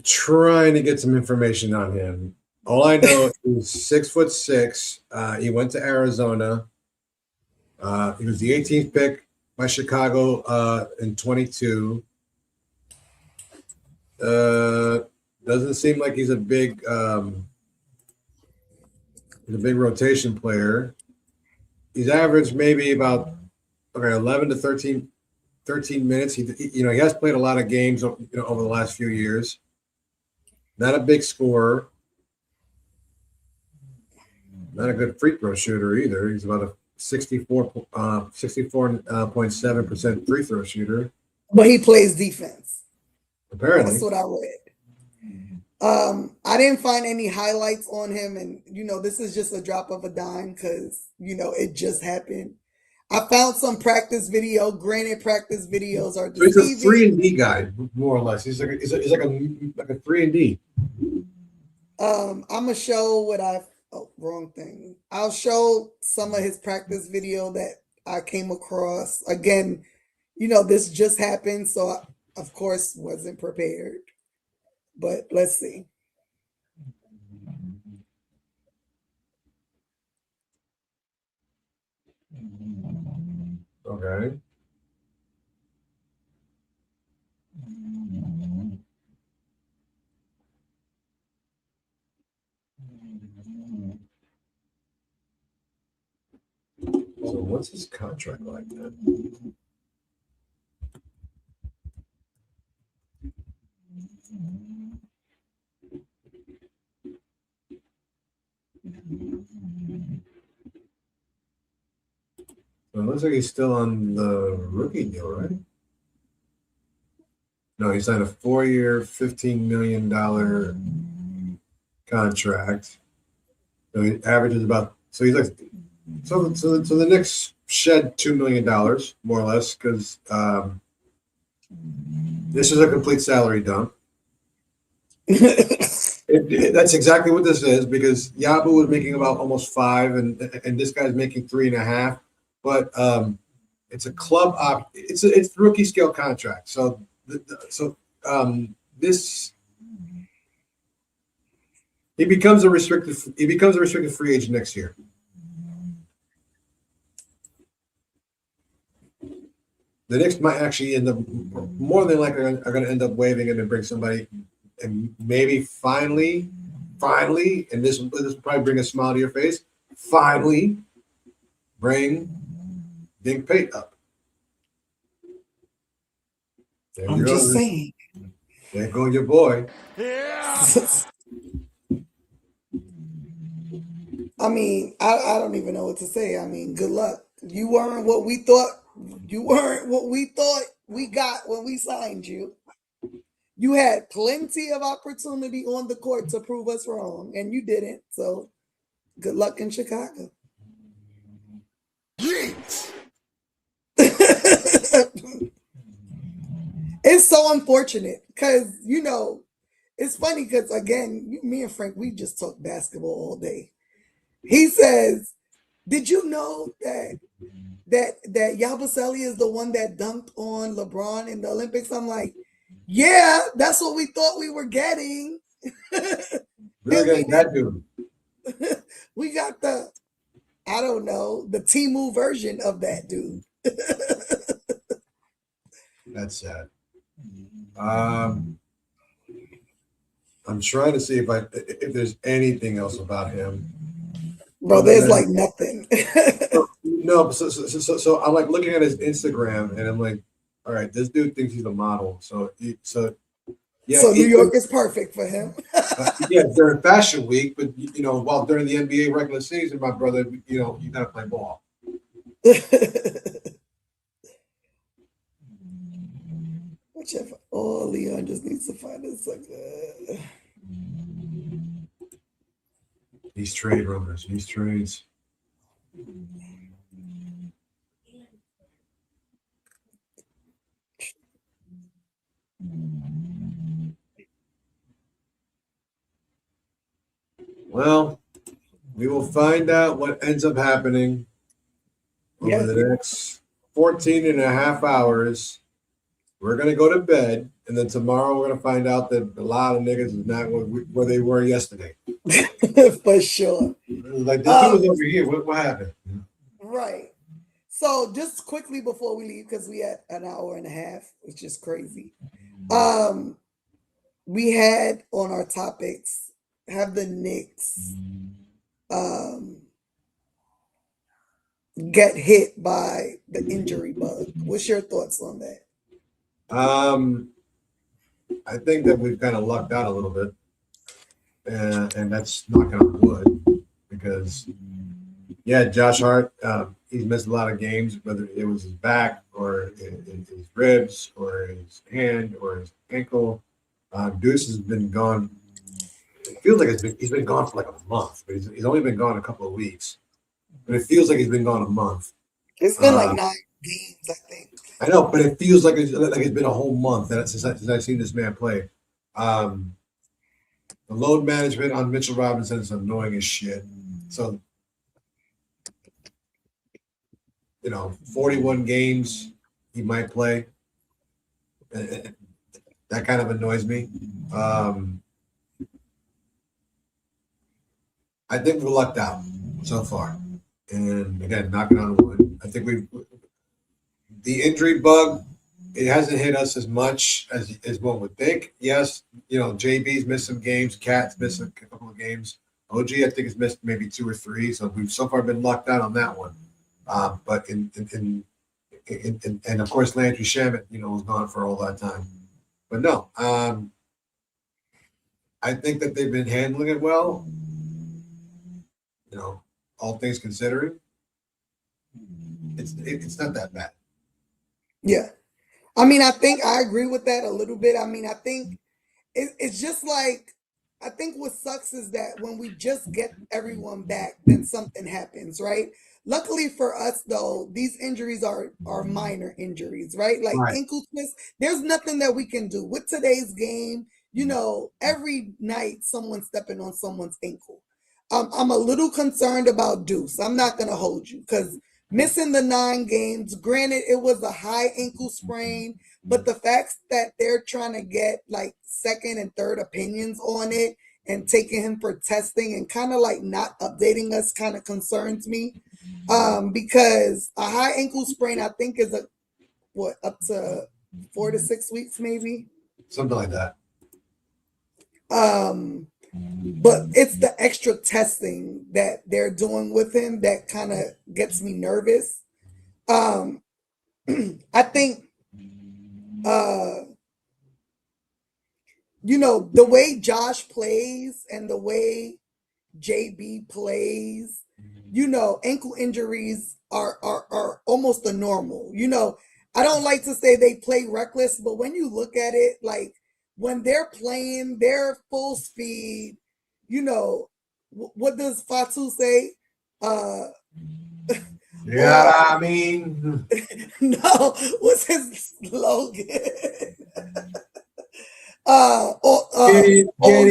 trying to get some information on him. All I know is he's 6'6". He went to Arizona. He was the 18th pick by Chicago in 22. Doesn't seem like he's a big rotation player. He's averaged maybe about 11 to 13 minutes. He has played a lot of games over the last few years. Not a big scorer. Not a good free throw shooter either. He's about a 64.7% free throw shooter. But he plays defense. Apparently. That's what I read. I didn't find any highlights on him, and this is just a drop of a dime because it just happened. I found some practice video. Granted, practice videos are deceiving. He's a 3-and-D guy, more or less. He's like a 3-and-D. I'm gonna show wrong thing. I'll show some of his practice video that I came across. Again, this just happened, so I, of course, wasn't prepared. But let's see. Okay. So So what's his contract like then? So it looks like he's still on the rookie deal, right? No, he signed a 4-year, $15 million contract. So he averages about he's like so the Knicks shed $2 million more or less because this is a complete salary dump. That's exactly what this is because Yabu was making about almost 5 and this guy's making 3.5. But it's a club it's rookie scale contract. So this he becomes a restricted free agent next year. The Knicks might actually end up more than likely are going to end up waiving him and bring somebody, and maybe finally, and this will probably bring a smile to your face. Finally, bring Dink Pate up. I'm just saying. There go your boy. Yeah. I mean, I don't even know what to say. I mean, good luck. You weren't what we thought. You weren't what we thought we got when we signed you. You had plenty of opportunity on the court to prove us wrong, and you didn't. So, good luck in Chicago. Yeet. It's so unfortunate because, it's funny because, again, me and Frank, we just talk basketball all day. He says, did you know that Yabusele is the one that dunked on LeBron in the Olympics? I'm like, yeah, that's what we thought we were getting. We were getting that dude. We got the Timu version of that dude. That's sad. I'm trying to see if there's anything else about him. Bro, there's like nothing. No, so I'm like looking at his Instagram and I'm like, all right, this dude thinks he's a model. So yeah. So New York is perfect for him. Yeah, during Fashion Week, but while during the NBA regular season, my brother, you gotta play ball. Whichever. Oh, Leon just needs to find a sucker. These trade rumors, these trades. Well, we will find out what ends up happening over the next 14 and a half hours. We're going to go to bed, and then tomorrow we're going to find out that a lot of niggas is not where they were yesterday. For sure. Like, this dude was over here. What happened? Right. So just quickly before we leave, because we had an hour and a half, which is crazy. We had on our topics, have the Knicks get hit by the injury bug. What's your thoughts on that? I think that we've kind of lucked out a little bit, and that's knocking on wood because, yeah, Josh Hart, he's missed a lot of games, whether it was his back or his ribs or his hand or his ankle. Deuce has been gone. It feels like he's been gone for like a month, but he's only been gone a couple of weeks. But it feels like he's been gone a month. It's been like 9 games, I think. I know, but it feels like it's been a whole month since I've seen this man play. The load management on Mitchel Robinson is annoying as shit. So, 41 games he might play. That kind of annoys me. I think we're lucked out so far. And again, knocking on wood. I think the injury bug, it hasn't hit us as much as one would think. Yes, JB's missed some games. Cat's missed a couple of games. OG, I think, has missed maybe 2 or 3. So we've so far been lucked out on that one. But and of course Landry Shamet, was gone for all that time. But no, I think that they've been handling it well. All things considering, it's not that bad. Yeah. I mean, I think I agree with that a little bit. I mean, I think it's just like, I think what sucks is that when we just get everyone back, then something happens, right? Luckily for us, though, these injuries are minor injuries, right? Like Right. ankle twists, there's nothing that we can do with today's game. Every night someone's stepping on someone's ankle. I'm a little concerned about Deuce. I'm not going to hold you because missing the 9 games, granted, it was a high ankle sprain, but the fact that they're trying to get like second and third opinions on it and taking him for testing and kind of like not updating us kind of concerns me. Because a high ankle sprain, I think, is up to 4 to 6 weeks, maybe. Something like that. But it's the extra testing that they're doing with him that kind of gets me nervous. I think, the way Josh plays and the way JB plays, ankle injuries are almost the normal. I don't like to say they play reckless, but when you look at it, like when they're playing, they're full speed. What does Fatu say? Yeah, I mean, no, what's his slogan? All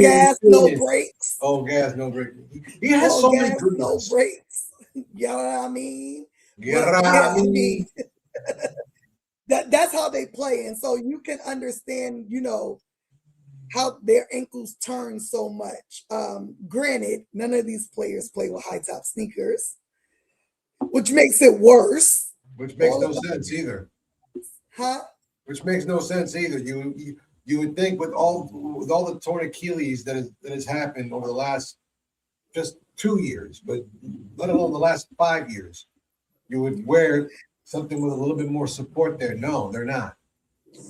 gas, no brakes. All gas, no brakes. He has All so many gas, good no ones. brakes. You know what I mean? Yeah, I mean. That's how they play. And so you can understand, how their ankles turn so much. Granted, none of these players play with high top sneakers, which makes it worse. Which makes no sense either. Huh? Which makes no sense either. You would think with all the torn Achilles that has happened over the last just 2 years, but let alone the last 5 years, you would wear something with a little bit more support there. No, they're not.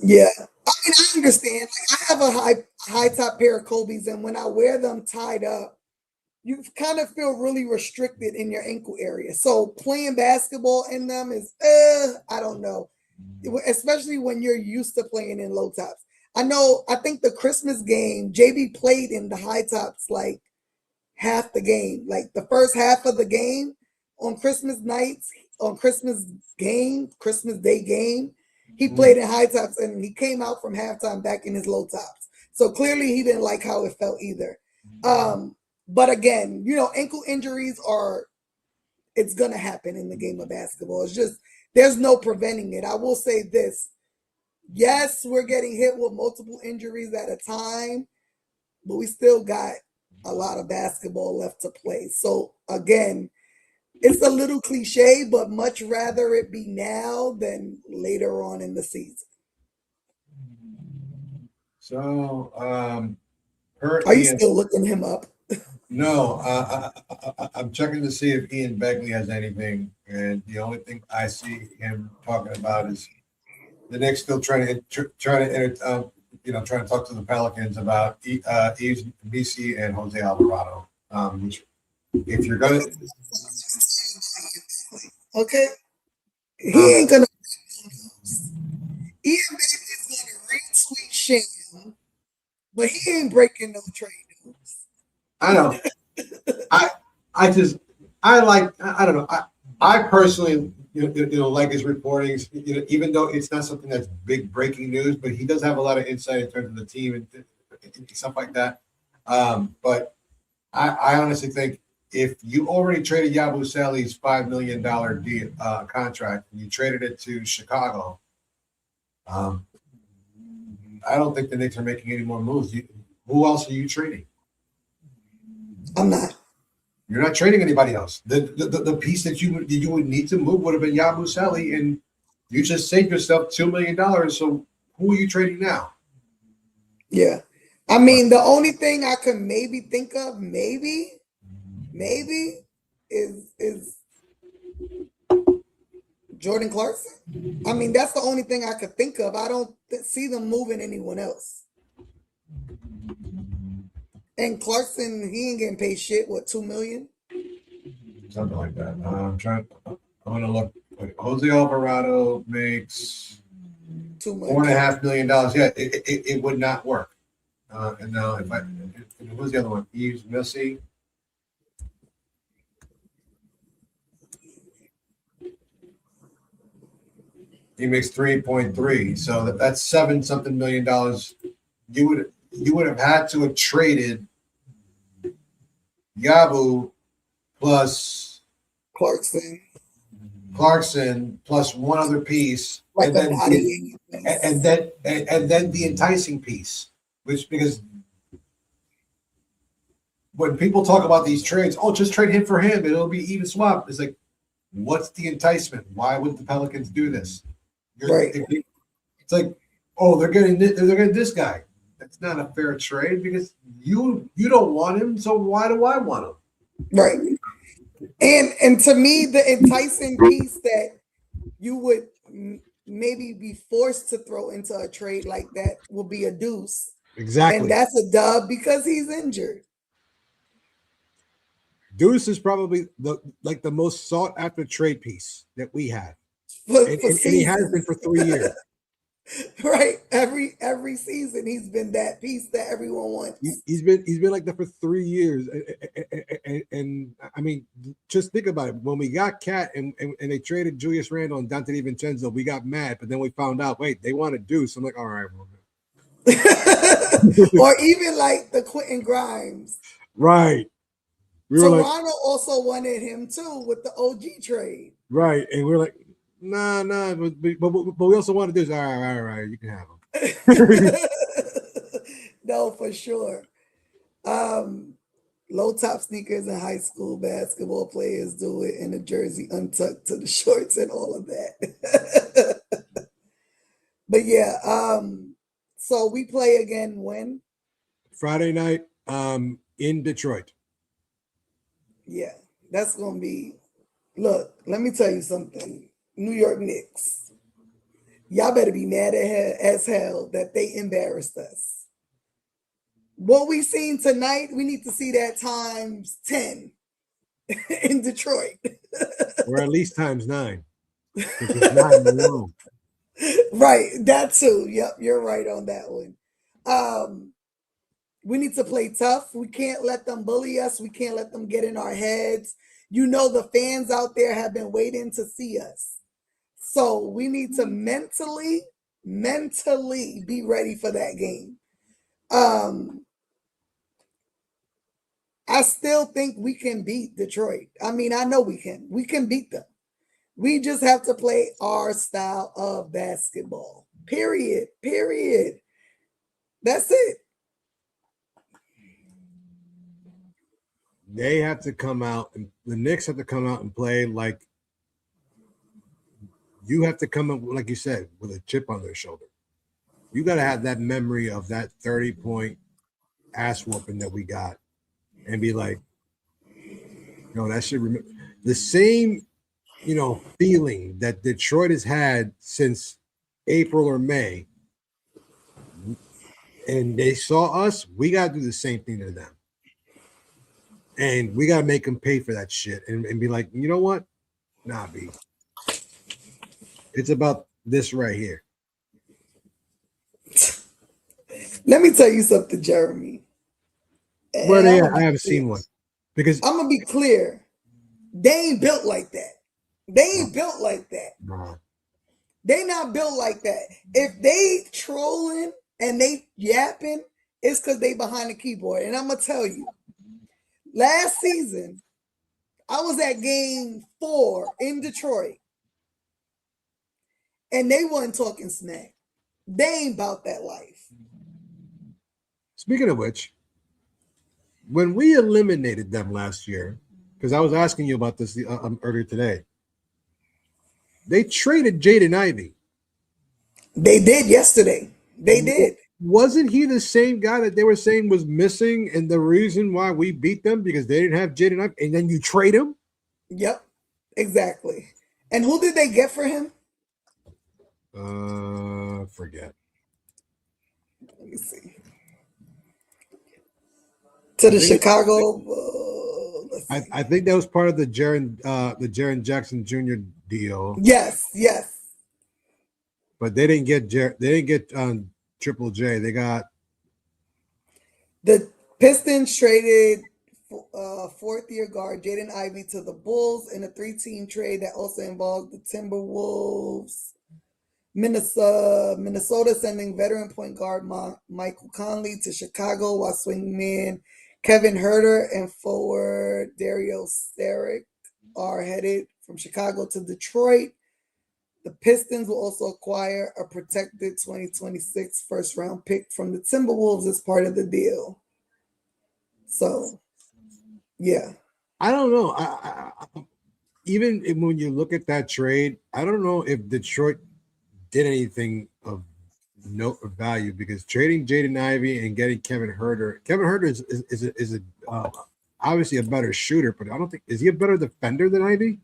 Yeah. I mean, I understand. Like, I have a high top pair of Kobe's, and when I wear them tied up, you kind of feel really restricted in your ankle area. So playing basketball in them is, I don't know, especially when you're used to playing in low tops. I think the Christmas game, JB played in the high tops like half the game, like the first half of the game on Christmas nights, on Christmas Day game. He played in high tops and he came out from halftime back in his low tops. So clearly he didn't like how it felt either. But again, ankle injuries it's going to happen in the game of basketball. It's just, there's no preventing it. I will say this. Yes, we're getting hit with multiple injuries at a time, but we still got a lot of basketball left to play. So again, it's a little cliche, but much rather it be now than later on in the season. So, are you still looking him up? No, I'm checking to see if Ian Begley has anything, and the only thing I see him talking about is the Knicks still trying to talk to the Pelicans about Yves Missi and Jose Alvarado. Which, if you're gonna, okay, he ain't gonna. Ian Begley's gonna retweet Shane, but he ain't breaking no trade news. I know. I don't know. I personally, like his reporting, even though it's not something that's big breaking news, but he does have a lot of insight in terms of the team and stuff like that. But I honestly think if you already traded Yabusele's $5 million deal, contract, and you traded it to Chicago, I don't think the Knicks are making any more moves. Who else are you trading? I'm not. You're not trading anybody else. The piece that you would need to move would have been Yabusele, and you just saved yourself $2 million. So who are you trading now? Yeah. I mean, the only thing I could maybe think of, maybe, is Jordan Clarkson? I mean, that's the only thing I could think of. I don't see them moving anyone else. And Clarkson, he ain't getting paid shit. What, $2 million? Something like that. I'm gonna look. Jose Alvarado makes $4.5 million. Yeah, it would not work. And now who's the other one? Yves Missy. He makes 3.3, so that's $7-something million. You would have had to have traded Yabu plus Clarkson plus one other piece, like and then the enticing piece, because when people talk about these trades, just trade him for him, it'll be even swap. It's like, what's the enticement? Why would the Pelicans do this? Right. It's like, they're getting this guy. That's not a fair trade because you don't want him, so why do I want him? Right. And to me, the enticing piece that you would maybe be forced to throw into a trade like that will be a Deuce. Exactly. And that's a dub because he's injured. Deuce is probably the most sought after trade piece that we have. And he has been for 3 years. Right. Every season he's been that piece that everyone wants. He's been like that for 3 years. And I mean, just think about it. When we got Cat and they traded Julius Randle and Dante DiVincenzo, we got mad, but then we found out, wait, they want to Deuce. I'm like, all right, well, or even like the Quentin Grimes. Right. Toronto also wanted him too with the OG trade. Right. And we're like, nah, but we also want to do this. All right, you can have him. No, for sure. Low top sneakers in high school basketball players do it in a jersey untucked to the shorts and all of that. But yeah, so we play again when? Friday night in Detroit. Yeah, that's going to be, look, let me tell you something. New York Knicks, y'all better be mad as hell that they embarrassed us. What we seen tonight, we need to see that times 10 in Detroit. Or at least times 9. It's 9 in the room. Right, that too. Yep, you're right on that one. We need to play tough. We can't let them bully us. We can't let them get in our heads. You know, the fans out there have been waiting to see us. So we need to mentally be ready for that game. I still think we can beat Detroit. I mean, I know we can. We can beat them. We just have to play our style of basketball. Period. That's it. They have to come out, and the Knicks have to come out and play like you have to come up, like you said, with a chip on their shoulder. You got to have that memory of that 30-point ass whooping that we got and be like, that should remember the same, feeling that Detroit has had since April or May. And they saw us, we got to do the same thing to them. And we got to make them pay for that shit and be like, you know what? Nah, B. It's about this right here. Let me tell you something, Jeremy. Where they at? I haven't seen one. Because I'm going to be clear. They ain't built like that. They ain't built like that. Nah. They not built like that. If they trolling and they yapping, it's because they behind the keyboard. And I'm going to tell you. Last season, I was at game 4 in Detroit, and they wasn't talking smack. They ain't about that life. Speaking of which, when we eliminated them last year, because I was asking you about this earlier today, they traded Jaden Ivey. They did yesterday. They did. Wasn't he the same guy that they were saying was missing and the reason why we beat them because they didn't have Jaden Ivey, and then you trade him? Yep, exactly. And who did they get for him? Forget. Let me see. To the Chicago. I think that was part of the Jaren Jackson Jr. deal. Yes. But they didn't get Triple J. They got the Pistons traded fourth-year guard Jaden Ivey to the Bulls in a 3-team trade that also involved the Timberwolves. Minnesota sending veteran point guard Michael Conley to Chicago, while swingman Kevin Huerter and forward Dario Saric are headed from Chicago to Detroit. The Pistons will also acquire a protected 2026 first-round pick from the Timberwolves as part of the deal. So, yeah. I don't know. I even when you look at that trade, I don't know if Detroit did anything of note or value, because trading Jaden Ivey and getting Kevin Huerter. Kevin Huerter is obviously a better shooter, but I don't think, is he a better defender than Ivey?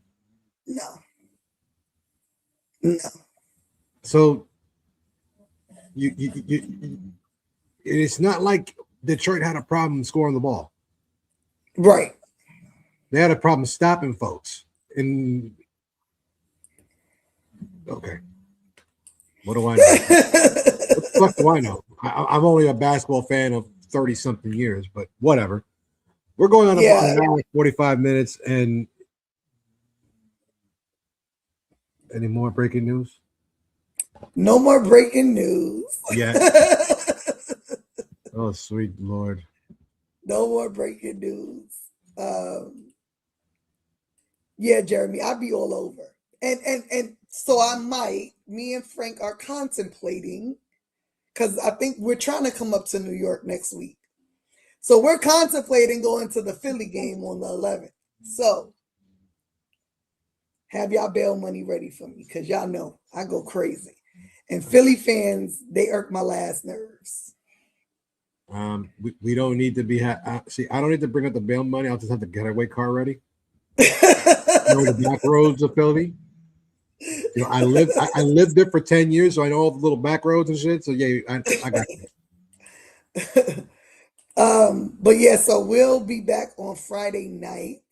No. So you it's not like Detroit had a problem scoring the ball. Right. They had a problem stopping folks. And okay. What do I know? What the fuck do I know? I'm only a basketball fan of 30-something years, but whatever. We're going on about an hour, 45 minutes, and any more breaking news? No more breaking news. Yeah. Oh, sweet Lord. No more breaking news. Yeah, Jeremy, I'll be all over. And so me and Frank are contemplating, because I think we're trying to come up to New York next week. So we're contemplating going to the Philly game on the 11th. So have y'all bail money ready for me, because y'all know I go crazy. And Philly fans, they irk my last nerves. We don't need to be see, I don't need to bring up the bail money. I'll just have the getaway car ready. The back roads of Philly. You know, I lived there for 10 years, so I know all the little back roads and shit. So yeah, I got you. But yeah, so we'll be back on Friday night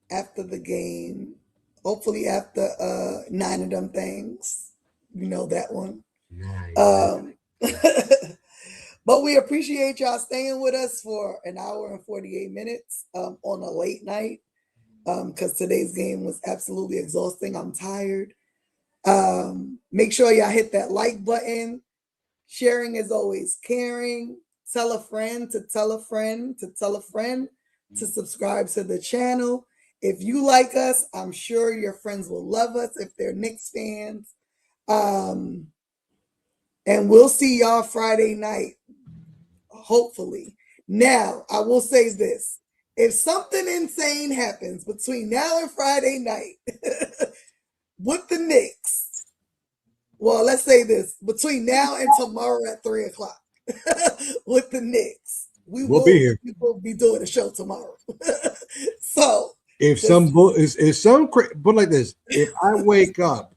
after the game. Hopefully after 9 of them things. You know that one. Nice. But we appreciate y'all staying with us for an hour and 48 minutes on a late night, because today's game was absolutely exhausting. I'm tired. Make sure y'all hit that like button. Sharing is always caring. Tell a friend to tell a friend to tell a friend to subscribe to the channel. If you like us, I'm sure your friends will love us if they're Knicks fans. And we'll see y'all Friday night, hopefully. Now, I will say this. If something insane happens between now and Friday night with the Knicks, well, let's say this, between now and tomorrow at 3 o'clock with the Knicks, we'll be here. We will be doing a show tomorrow. So if but like this, if I wake up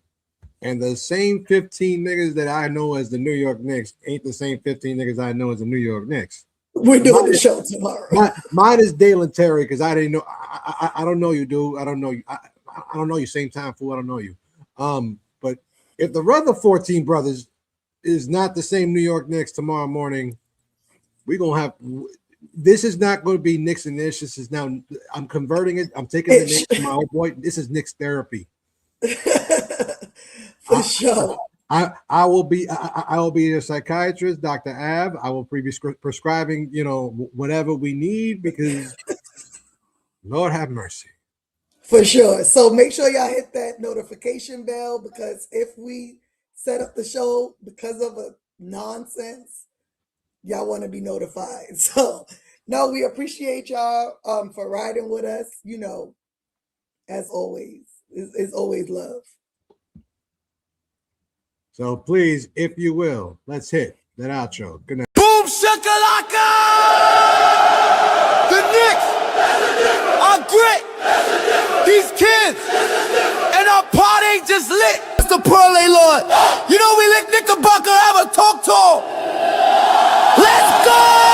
and the same 15 niggas that I know as the New York Knicks ain't the same 15 niggas I know as the New York Knicks, we're doing the show tomorrow. Mine is Dalen Terry, because I didn't know. I don't know you, dude. I don't know you. I don't know you. Same time, fool. I don't know you. But if the other 14 brothers is not the same New York Knicks tomorrow morning, we're gonna have. This is not going to be Knicks and Ish. This is now. I'm converting it. I'm taking the Knicks to my old boy. This is Knicks therapy. For sure. I will be a psychiatrist, Dr. Av. I will be prescribing, whatever we need, because Lord have mercy. For sure. So make sure y'all hit that notification bell, because if we set up the show because of a nonsense, y'all want to be notified. So no, we appreciate y'all for riding with us. As always, it's always love. So please, if you will, let's hit that outro. Good night. Boom shakalaka! The Knicks are great. these kids, and our party just lit. It's the Parlay Lord. You know we lick Knickerbocker, have a talk to him. Let's go!